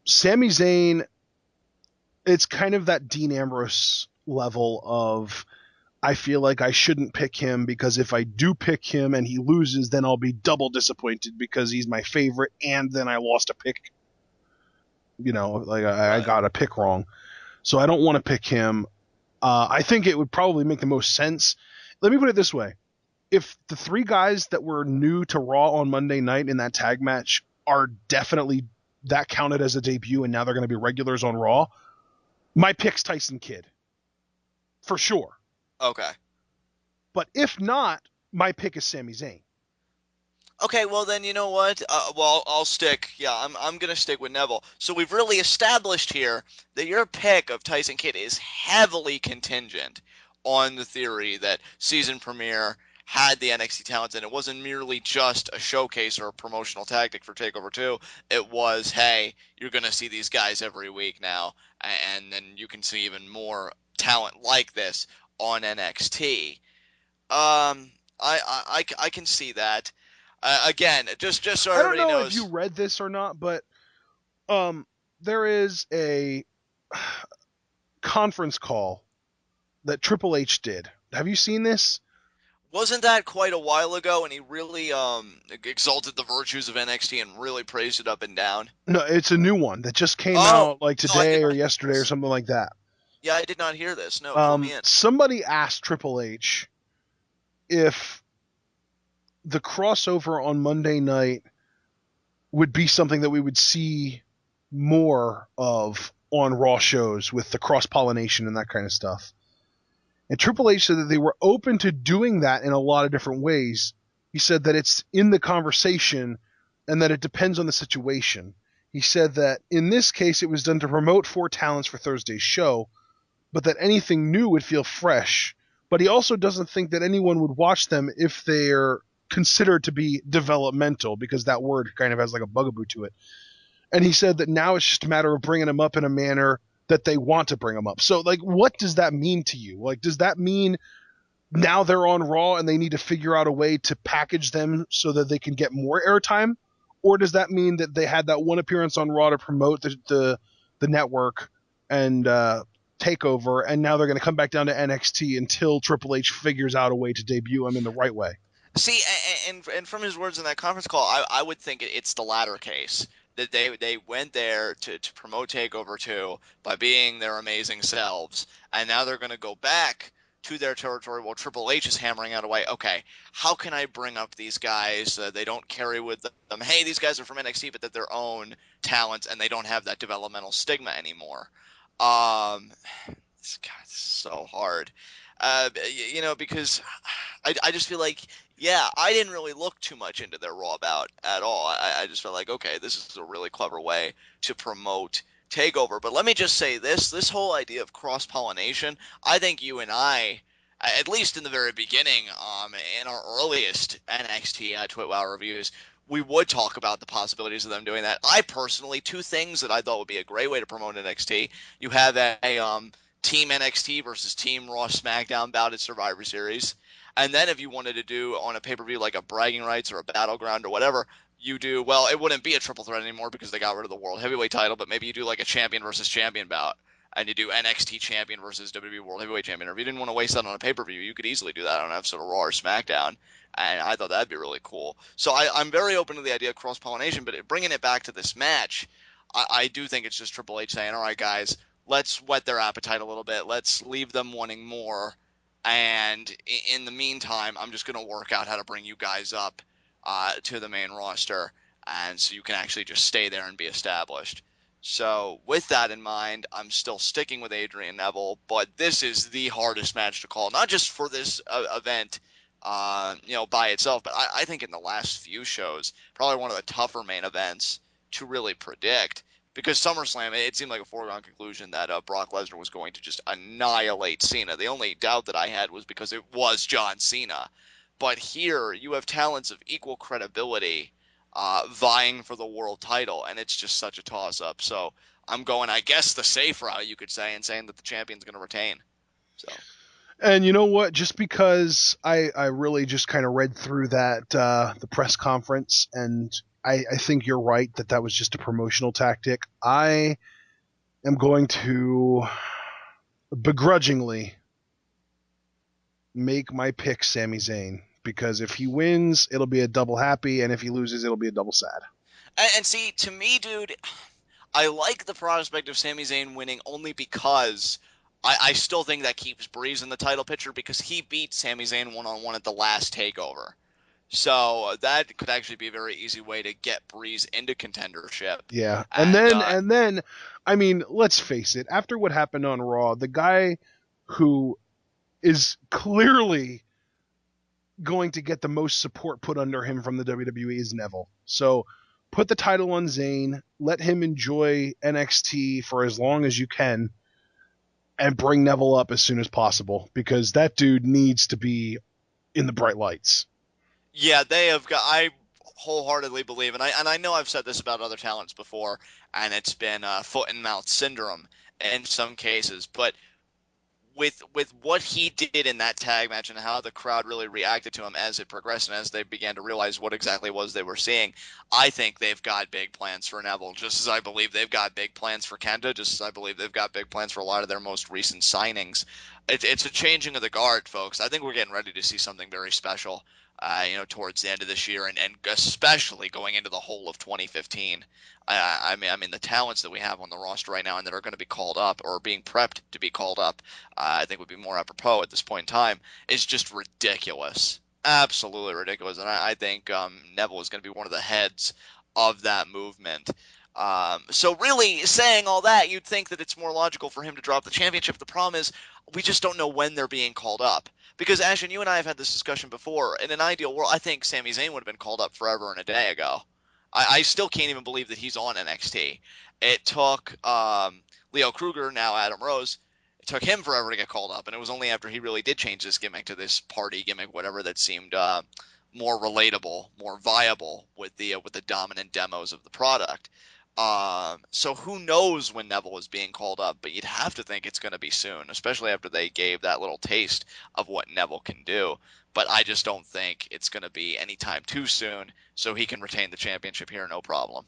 Sami Zayn, it's kind of that Dean Ambrose level of I feel like I shouldn't pick him because if I do pick him and he loses, then I'll be double disappointed because he's my favorite and then I lost a pick. I got a pick wrong. So I don't want to pick him. I think it would probably make the most sense. Let me put it this way. If the 3 guys that were new to Raw on Monday night in that tag match are definitely that counted as a debut and now they're going to be regulars on Raw, my pick's Tyson Kidd. For sure. Okay. But if not, my pick is Sami Zayn. Okay, well then you know what? I'll stick. Yeah, I'm gonna stick with Neville. So we've really established here that your pick of Tyson Kidd is heavily contingent on the theory that season premiere had the NXT talents, and it wasn't merely just a showcase or a promotional tactic for Takeover 2. It was, hey, you're gonna see these guys every week now, and then you can see even more talent like this on NXT. I can see that. Again, just so everybody knows. I don't know if you read this or not, but there is a conference call that Triple H did. Have you seen this? Wasn't that quite a while ago? And he really exalted the virtues of NXT and really praised it up and down. No, it's a new one that just came Oh, out like no, I did today or not hear yesterday or this. something like that. Yeah, I did not hear this. No, fill me in. Somebody asked Triple H if the crossover on Monday night would be something that we would see more of on Raw shows with the cross-pollination and that kind of stuff. And Triple H said that they were open to doing that in a lot of different ways. He said that it's in the conversation and that it depends on the situation. He said that in this case it was done to promote 4 talents for Thursday's show, but that anything new would feel fresh. But he also doesn't think that anyone would watch them if they're considered to be developmental, because that word kind of has like a bugaboo to it. And he said that now it's just a matter of bringing them up in a manner that they want to bring them up. So, like, what does that mean to you? Like, does that mean now they're on Raw and they need to figure out a way to package them so that they can get more airtime? Or does that mean that they had that one appearance on Raw to promote the network and Takeover, and now they're going to come back down to NXT until Triple H figures out a way to debut them in the right way? See, and from his words in that conference call, I would think it's the latter case. That they went there to promote Takeover 2 by being their amazing selves, and now they're going to go back to their territory while Triple H is hammering out a way, okay, how can I bring up these guys? They don't carry with them, hey, these guys are from NXT, but they're their own talents, and they don't have that developmental stigma anymore. God, this is so hard. Because I just feel like, yeah, I didn't really look too much into their Raw bout at all. I just felt like, okay, this is a really clever way to promote Takeover. But let me just say this whole idea of cross-pollination, I think you and I, at least in the very beginning, in our earliest NXT TwitWow reviews, we would talk about the possibilities of them doing that. I personally, 2 things that I thought would be a great way to promote NXT. You have a Team NXT versus Team Raw SmackDown bout at Survivor Series. And then if you wanted to do on a pay-per-view like a bragging rights or a battleground or whatever, you do, well, it wouldn't be a triple threat anymore because they got rid of the World Heavyweight title, but maybe you do like a champion versus champion bout. And you do NXT champion versus WWE World Heavyweight champion. Or if you didn't want to waste that on a pay-per-view, you could easily do that on an episode of Raw or SmackDown. And I thought that'd be really cool. So I'm very open to the idea of cross-pollination, but bringing it back to this match, I do think it's just Triple H saying, all right, guys, let's whet their appetite a little bit. Let's leave them wanting more. And in the meantime, I'm just going to work out how to bring you guys up to the main roster. And so you can actually just stay there and be established. So with that in mind, I'm still sticking with Adrian Neville. But this is the hardest match to call, not just for this event, by itself, but I think in the last few shows, probably one of the tougher main events to really predict. Because SummerSlam, it seemed like a foregone conclusion that Brock Lesnar was going to just annihilate Cena. The only doubt that I had was because it was John Cena. But here, you have talents of equal credibility vying for the world title, and it's just such a toss-up. So I'm going, I guess, the safe route, you could say, and saying that the champion's going to retain. So. And you know what? Just because I really just kind of read through that the press conference, and I think you're right that was just a promotional tactic. I am going to begrudgingly make my pick Sami Zayn, because if he wins, it'll be a double happy, and if he loses, it'll be a double sad. And see, to me, dude, I like the prospect of Sami Zayn winning only because I still think that keeps Breeze in the title picture, because he beat Sami Zayn one-on-one at the last TakeOver. So that could actually be a very easy way to get Breeze into contendership. Yeah, and then, I mean, let's face it. After what happened on Raw, the guy who is clearly going to get the most support put under him from the WWE is Neville. So put the title on Zayn, let him enjoy NXT for as long as you can, and bring Neville up as soon as possible, because that dude needs to be in the bright lights. Yeah, they have got. I wholeheartedly believe, and I know I've said this about other talents before, and it's been foot and mouth syndrome in some cases. But with what he did in that tag match and how the crowd really reacted to him as it progressed and as they began to realize what exactly it was they were seeing, I think they've got big plans for Neville, just as I believe they've got big plans for Kenta, just as I believe they've got big plans for a lot of their most recent signings. It's a changing of the guard, folks. I think we're getting ready to see something very special, towards the end of this year and especially going into the whole of 2015. I mean, the talents that we have on the roster right now and that are going to be called up or being prepped to be called up, I think would be more apropos at this point in time, is just ridiculous. Absolutely ridiculous. And I think Neville is going to be one of the heads of that movement. So really, saying all that, you'd think that it's more logical for him to drop the championship. The problem is we just don't know when they're being called up. Because, Ashton, you and I have had this discussion before. In an ideal world, I think Sami Zayn would have been called up forever and a day ago. I still can't even believe that he's on NXT. It took Leo Kruger, now Adam Rose, it took him forever to get called up, and it was only after he really did change this gimmick to this party gimmick, whatever, that seemed more relatable, more viable with the dominant demos of the product. So who knows when Neville is being called up, but you'd have to think it's going to be soon, especially after they gave that little taste of what Neville can do. But I just don't think it's going to be anytime too soon, so he can retain the championship here, no problem.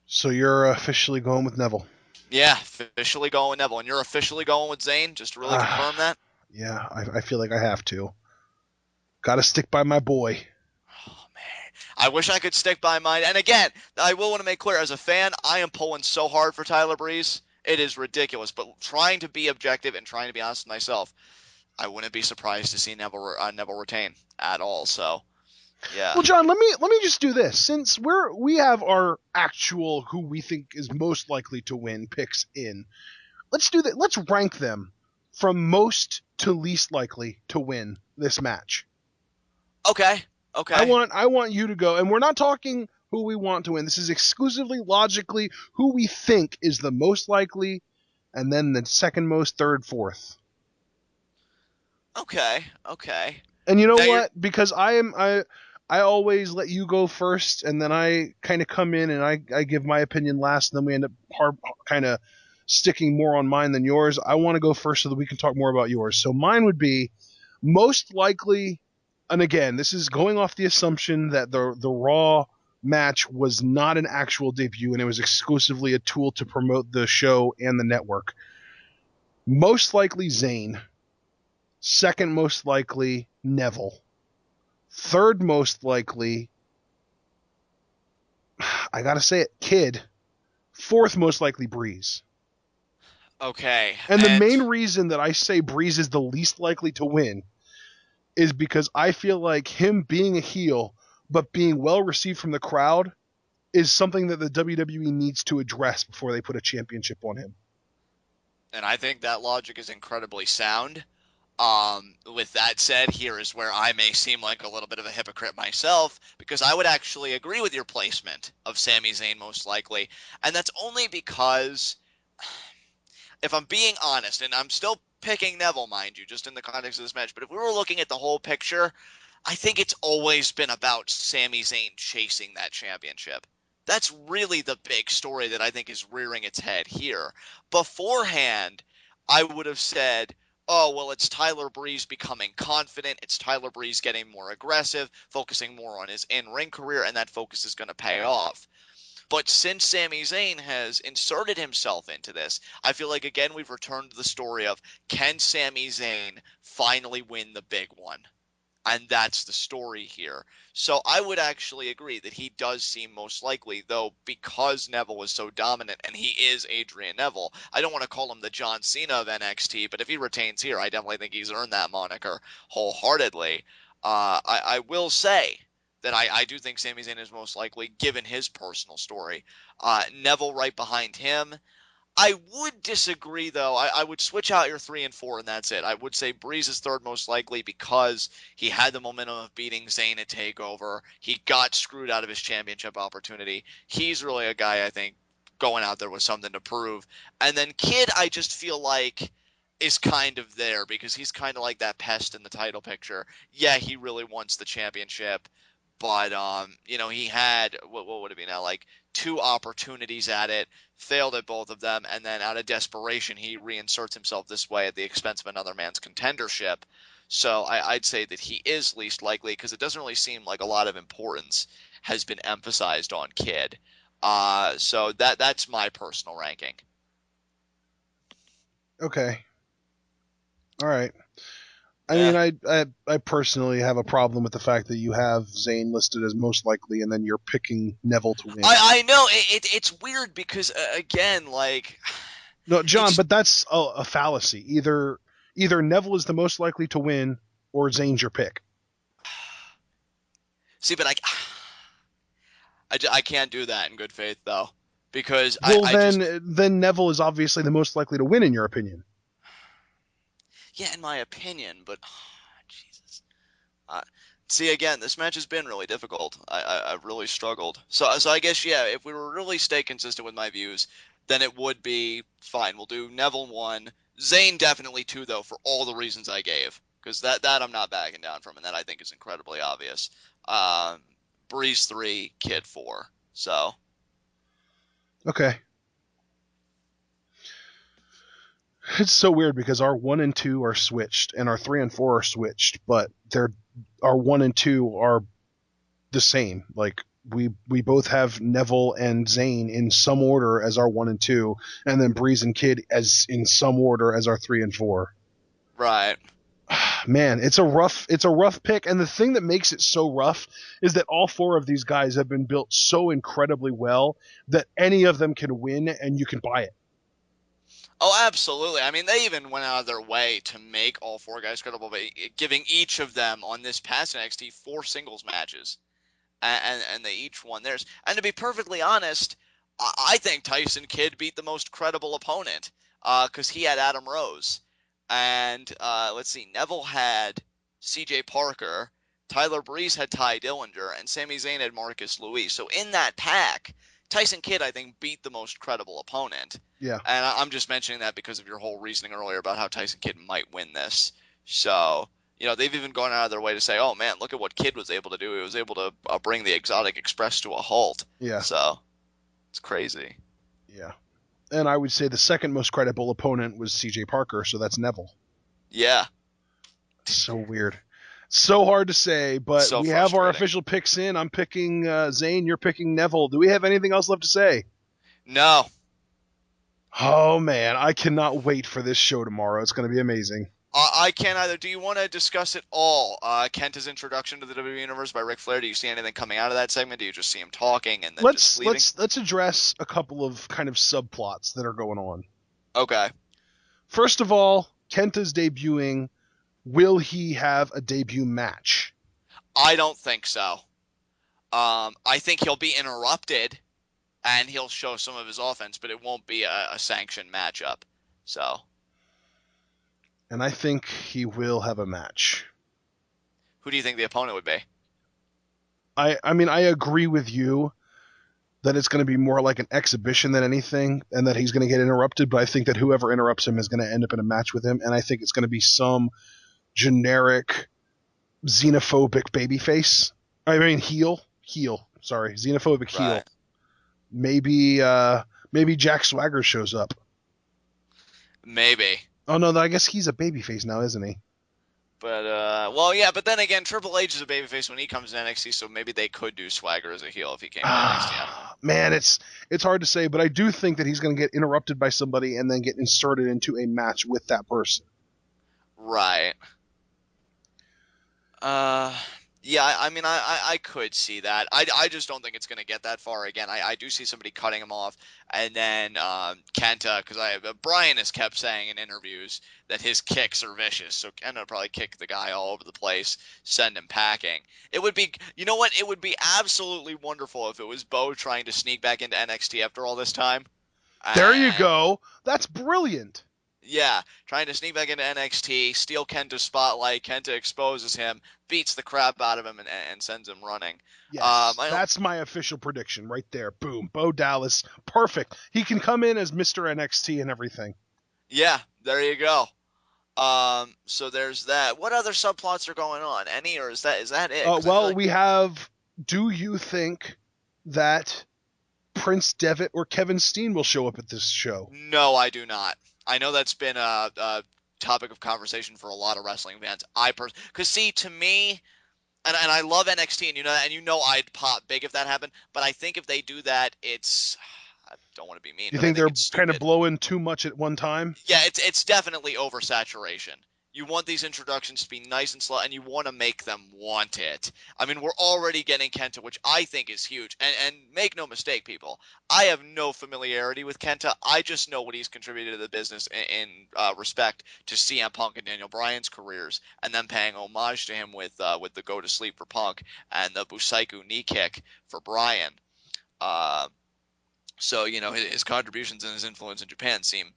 So you're officially going with Neville. Yeah, officially going with Neville. And you're officially going with Zayn, just to really confirm that? Yeah, I feel like I have to. Got to stick by my boy. Oh, man. I wish I could stick by mine. And again, I will want to make clear, as a fan, I am pulling so hard for Tyler Breeze. It is ridiculous. But trying to be objective and trying to be honest with myself, I wouldn't be surprised to see Neville retain at all. So, yeah. Well, John, let me just do this. Since we have our actual who we think is most likely to win picks in, let's do that. Let's rank them from most to least likely to win this match. Okay. I want you to go, and we're not talking who we want to win. This is exclusively logically who we think is the most likely, and then the second most, third, fourth. Okay. And you know what? Because I always let you go first, and then I kind of come in and I give my opinion last, and then we end up kind of sticking more on mine than yours. I want to go first so that we can talk more about yours. So mine would be most likely, and again, this is going off the assumption that the Raw match was not an actual debut and it was exclusively a tool to promote the show and the network. Most likely Zayn. Second most likely Neville. Third most likely, I gotta say it, Kid. Fourth most likely Breeze. Okay. And the main reason that I say Breeze is the least likely to win is because I feel like him being a heel but being well received from the crowd is something that the WWE needs to address before they put a championship on him. And I think that logic is incredibly sound. With that said, here is where I may seem like a little bit of a hypocrite myself, because I would actually agree with your placement of Sami Zayn most likely. And that's only because, if I'm being honest, and I'm still picking Neville, mind you, just in the context of this match, but if we were looking at the whole picture, I think it's always been about Sami Zayn chasing that championship. That's really the big story that I think is rearing its head here. Beforehand, I would have said, oh, well, it's Tyler Breeze becoming confident. It's Tyler Breeze getting more aggressive, focusing more on his in-ring career, and that focus is going to pay off. But since Sami Zayn has inserted himself into this, I feel like, again, we've returned to the story of, can Sami Zayn finally win the big one? And that's the story here. So I would actually agree that he does seem most likely, though, because Neville was so dominant, and he is Adrian Neville. I don't want to call him the John Cena of NXT, but if he retains here, I definitely think he's earned that moniker wholeheartedly. I will say that I do think Sami Zayn is most likely, given his personal story. Neville right behind him. I would disagree, though. I would switch out your 3 and 4, and that's it. I would say Breeze is third most likely because he had the momentum of beating Zayn at TakeOver. He got screwed out of his championship opportunity. He's really a guy, I think, going out there with something to prove. And then Kid, I just feel like, is kind of there because he's kind of like that pest in the title picture. Yeah, he really wants the championship. But, he had, what would it be now, like 2 opportunities at it, failed at both of them, and then out of desperation, he reinserts himself this way at the expense of another man's contendership. So I'd say that he is least likely because it doesn't really seem like a lot of importance has been emphasized on Kidd. So that's my personal ranking. Okay. All right. I Yeah. mean, I personally have a problem with the fact that you have Zayn listed as most likely, and then you're picking Neville to win. I know it's weird because again, like, No, John, just but that's a fallacy. Either Neville is the most likely to win, or Zayn's your pick. see, but I can't do that in good faith though, because Well, I just then Neville is obviously the most likely to win, in your opinion. yeah, in my opinion, but Jesus. See, again, this match has been really difficult. I've really struggled. So I guess, yeah, if we were really stay consistent with my views, then it would be fine. We'll do Neville 1. Zayn definitely 2, though, for all the reasons I gave. Because that I'm not backing down from, and that I think is incredibly obvious. Breeze 3, Kid 4. So, Okay. It's so weird because our 1 and 2 are switched, and our 3 and 4 are switched, but our 1 and 2 are the same. Like, we both have Neville and Zayn in some order as our 1 and 2, and then Breeze and Kid as in some order as our 3 and 4. right. Man, it's a rough pick, and the thing that makes it so rough is that all 4 of these guys have been built so incredibly well that any of them can win, and you can buy it. Oh, absolutely. I mean, they even went out of their way to make all 4 guys credible by giving each of them on this past NXT 4 singles matches. And they each won theirs. And to be perfectly honest, I think Tyson Kidd beat the most credible opponent because he had Adam Rose. And let's see, Neville had C.J. Parker, Tyler Breeze had Ty Dillinger, and Sami Zayn had Marcus Louis. So in that pack, Tyson Kidd, I think, beat the most credible opponent. Yeah. And I'm just mentioning that because of your whole reasoning earlier about how Tyson Kidd might win this. So, they've even gone out of their way to say, oh, man, look at what Kidd was able to do. He was able to bring the Exotic Express to a halt. Yeah. So, it's crazy. Yeah. And I would say the second most credible opponent was C.J. Parker, so that's Neville. Yeah. So weird. So hard to say, but So we have our frustrating. official picks in. I'm picking Zayn, you're picking Neville. Do we have anything else left to say? No. Oh, man, I cannot wait for this show tomorrow. It's going to be amazing. I can't either. Do you want to discuss it all? Kenta's introduction to the WWE Universe by Ric Flair. Do you see anything coming out of that segment? Do you just see him talking and then just leaving? Let's address a couple of kind of subplots that are going on. Okay. First of all, Kenta's debuting. Will he have a debut match? I don't think so. I think he'll be interrupted and he'll show some of his offense, but it won't be a sanctioned matchup. So. And I think he will have a match. Who do you think the opponent would be? I mean, I agree with you that it's going to be more like an exhibition than anything, and that he's going to get interrupted, but I think that whoever interrupts him is going to end up in a match with him, and I think it's going to be some generic xenophobic babyface. I mean, heel. Sorry, xenophobic heel. Right. Maybe Jack Swagger shows up. Maybe. Oh, no, I guess he's a babyface now, isn't he? But, well, yeah, but then again, Triple H is a babyface when he comes to NXT, so maybe they could do Swagger as a heel if he came to NXT. Man, it's hard to say, but I do think that he's going to get interrupted by somebody and then get inserted into a match with that person. Right. Yeah, I mean, I could see that. I just don't think it's going to get that far. Again, I do see somebody cutting him off, and then Kenta, because Brian has kept saying in interviews that his kicks are vicious, so Kenta would probably kick the guy all over the place, send him packing. It would be, you know what? It would be absolutely wonderful if it was Bo trying to sneak back into NXT after all this time. There you go. That's brilliant. Yeah, trying to sneak back into NXT, steal Kenta's spotlight. Kenta exposes him, beats the crap out of him, and sends him running. Yes, that's my official prediction right there. Boom. Bo Dallas. Perfect. He can come in as Mr. NXT and everything. Yeah, there you go. So there's that. What other subplots are going on? Any, or is that it? Well, we have, do you think that Prince Devitt or Kevin Steen will show up at this show? No, I do not. I know that's been a topic of conversation for a lot of wrestling fans. Because see, to me, and I love NXT, and you know that, and you know I'd pop big if that happened. But I think if they do that, it's I don't want to be mean, You but I think think they're it's kind of stupid. blowing too much at one time? Yeah, it's definitely oversaturation. You want these introductions to be nice and slow, and you want to make them want it. I mean, we're already getting Kenta, which I think is huge. And make no mistake, people, I have no familiarity with Kenta. I just know what he's contributed to the business in respect to CM Punk and Daniel Bryan's careers, and then paying homage to him with the Go to Sleep for Punk and the Busaiku knee kick for Bryan. Uh, so, his contributions and his influence in Japan seem,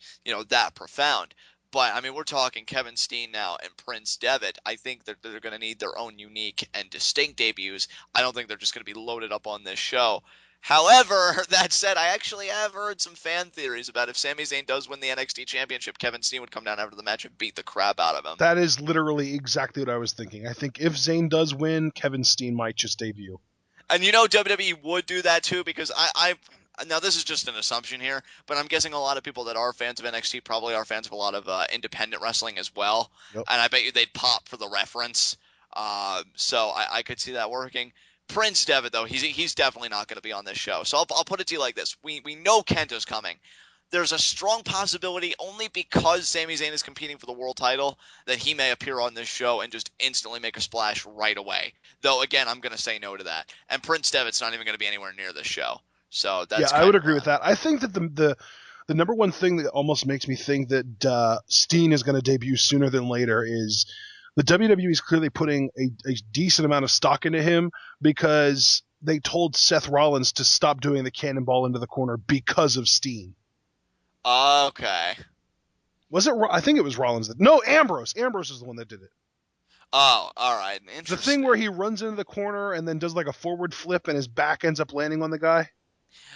that profound. But, I mean, we're talking Kevin Steen now and Prince Devitt. I think that they're going to need their own unique and distinct debuts. I don't think they're just going to be loaded up on this show. However, that said, I actually have heard some fan theories about if Sami Zayn does win the NXT Championship, Kevin Steen would come down after the match and beat the crap out of him. That is literally exactly what I was thinking. I think if Zayn does win, Kevin Steen might just debut. And WWE would do that too, because I now this is just an assumption here, but I'm guessing a lot of people that are fans of NXT probably are fans of a lot of independent wrestling as well. Yep. And I bet you they'd pop for the reference. So I could see that working. Prince Devitt, though, he's definitely not going to be on this show. So I'll put it to you like this: we know Kenta's coming. There's a strong possibility, only because Sami Zayn is competing for the world title, that he may appear on this show and just instantly make a splash right away. Though, again, I'm going to say no to that. And Prince Devitt's not even going to be anywhere near this show. So that's I would agree with that. I think that the number one thing that almost makes me think that Steen is going to debut sooner than later is the WWE is clearly putting a decent amount of stock into him, because they told Seth Rollins to stop doing the cannonball into the corner because of Steen. Okay. Was it? I think it was Rollins that. No, Ambrose. Ambrose is the one that did it. Oh, all right. Interesting. The thing where he runs into the corner and then does like a forward flip and his back ends up landing on the guy.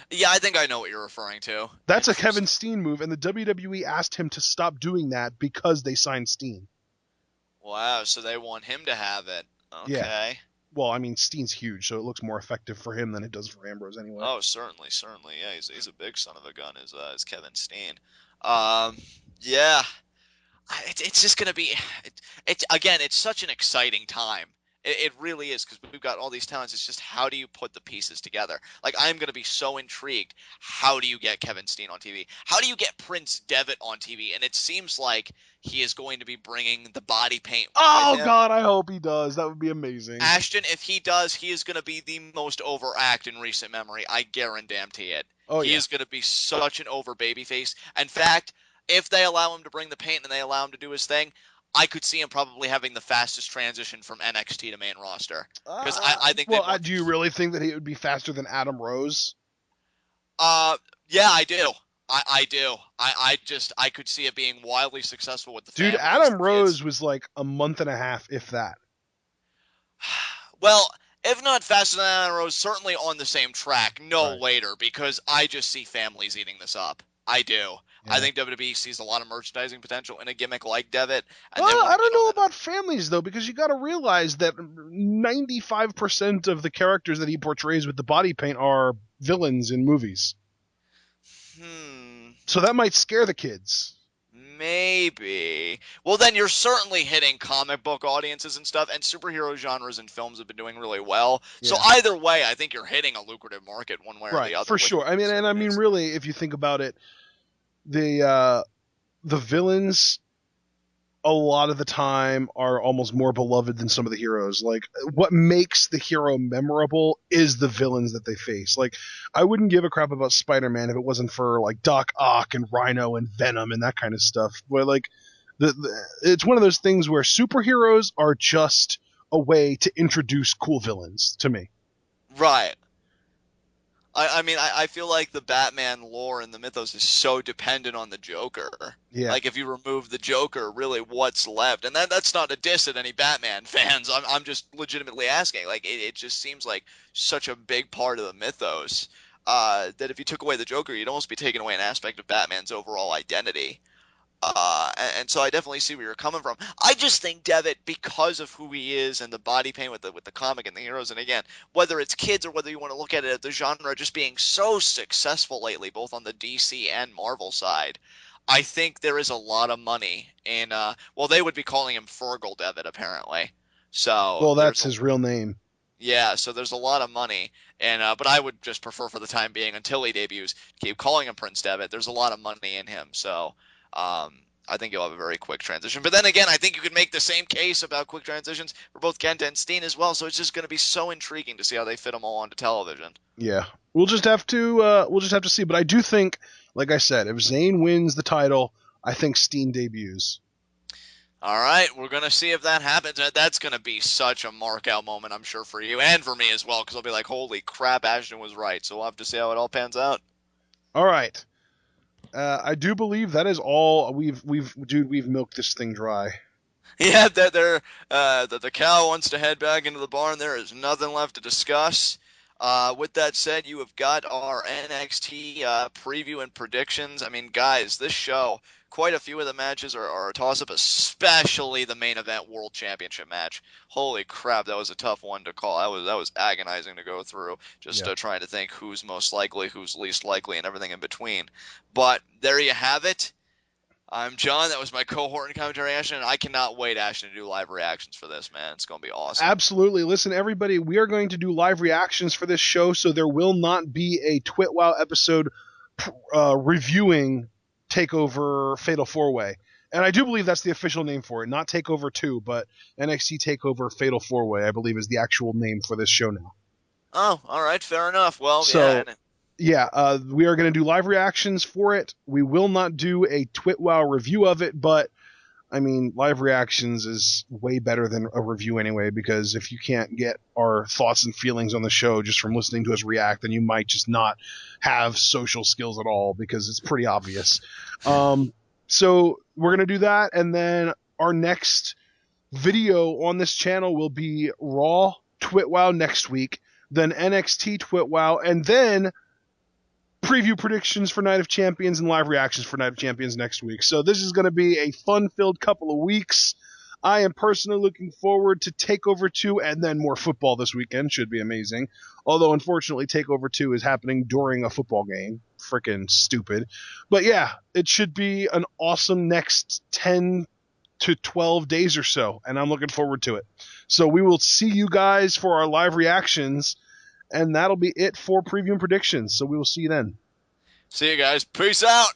Yeah, I think I know what you're referring to. That's a Kevin Steen move, and the WWE asked him to stop doing that because they signed Steen. Wow, so they want him to have it. Okay. Yeah. Well, I mean, Steen's huge, so it looks more effective for him than it does for Ambrose anyway. Oh, certainly. Yeah, he's a big son of a gun, is Kevin Steen. Yeah, it's just gonna be. It's such an exciting time. It really is, because we've got all these talents. It's just, how do you put the pieces together? Like, I'm going to be so intrigued. How do you get Kevin Steen on TV? How do you get Prince Devitt on TV? And it seems like he is going to be bringing the body paint. Oh, God, I hope he does. That would be amazing. Ashton, if he does, he is going to be the most over act in recent memory. I guarantee it. He is going to be such an over babyface. In fact, if they allow him to bring the paint and they allow him to do his thing, I could see him probably having the fastest transition from NXT to main roster. Because I think. Well, do you really think that he would be faster than Adam Rose? Yeah, I do. I do. I could see it being wildly successful with the dude. Adam Rose was like a month and a half, if that. Well, if not faster than Adam Rose, certainly on the same track. No later, because I just see families eating this up. I do. Yeah. I think WWE sees a lot of merchandising potential in a gimmick like Devitt. Well, I don't know about families, though, because you got to realize that 95% of the characters that he portrays with the body paint are villains in movies. So that might scare the kids. Maybe. Well, then you're certainly hitting comic book audiences and stuff, and superhero genres and films have been doing really well. Yeah. So either way, I think you're hitting a lucrative market one way or the other. For sure. I mean, really, if you think about it, the villains a lot of the time are almost more beloved than some of the heroes. Like, what makes the hero memorable is the villains that they face. Like, I wouldn't give a crap about Spider-Man if it wasn't for like Doc Ock and Rhino and Venom and that kind of stuff. But like, it's one of those things where superheroes are just a way to introduce cool villains to me. Right. I mean, I feel like the Batman lore and the mythos is so dependent on the Joker. Yeah. Like, if you remove the Joker, really, what's left? And that's not a diss at any Batman fans. I'm just legitimately asking. Like, it just seems like such a big part of the mythos that if you took away the Joker, you'd almost be taking away an aspect of Batman's overall identity. And so I definitely see where you're coming from. I just think Devitt, because of who he is and the body paint with the comic and the heroes, and again, whether it's kids or whether you want to look at it as the genre just being so successful lately, both on the DC and Marvel side, I think there is a lot of money in. Well, they would be calling him Fergal Devitt apparently. So Well, that's there's a his real name. yeah, so there's a lot of money, and but I would just prefer for the time being until he debuts, keep calling him Prince Devitt. There's a lot of money in him, so I think you'll have a very quick transition. But then again, I think you could make the same case about quick transitions for both Kenta and Steen as well. So it's just going to be so intriguing to see how they fit them all onto television. Yeah, we'll just have to see. But I do think, like I said, if Zayn wins the title, I think Steen debuts. All right, we're going to see if that happens. That's going to be such a mark-out moment, I'm sure, for you and for me as well, because I'll be like, holy crap, Ashton was right. So we'll have to see how it all pans out. All right. I do believe that is all. We've milked this thing dry. Yeah, the cow wants to head back into the barn. There is nothing left to discuss. With that said, you have got our NXT preview and predictions. I mean, guys, this show, quite a few of the matches are a toss-up, especially the main event World Championship match. Holy crap, that was a tough one to call. That was agonizing to go through, just trying to think who's most likely, who's least likely, and everything in between. But there you have it. I'm John. That was my cohort in commentary, Ashton, and I cannot wait, Ashton, to do live reactions for this, man. It's going to be awesome. Absolutely. Listen, everybody, we are going to do live reactions for this show, so there will not be a TwitWow episode reviewing TakeOver Fatal 4-Way. And I do believe that's the official name for it. Not TakeOver 2, but NXT TakeOver Fatal 4-Way, I believe, is the actual name for this show now. Oh, all right. Fair enough. Well, so, yeah. Yeah, we are going to do live reactions for it. We will not do a TwitWow review of it, but, I mean, live reactions is way better than a review anyway, because if you can't get our thoughts and feelings on the show just from listening to us react, then you might just not have social skills at all, because it's pretty obvious. So we're going to do that, and then our next video on this channel will be Raw TwitWow next week, then NXT TwitWow, and then preview predictions for Night of Champions and live reactions for Night of Champions next week. So this is going to be a fun-filled couple of weeks. I am personally looking forward to TakeOver 2 and then more football this weekend. Should be amazing. Although, unfortunately, TakeOver 2 is happening during a football game. Freaking stupid. But yeah, it should be an awesome next 10 to 12 days or so, and I'm looking forward to it. So we will see you guys for our live reactions, and that'll be it for preview and predictions. So we will see you then. See you guys. Peace out.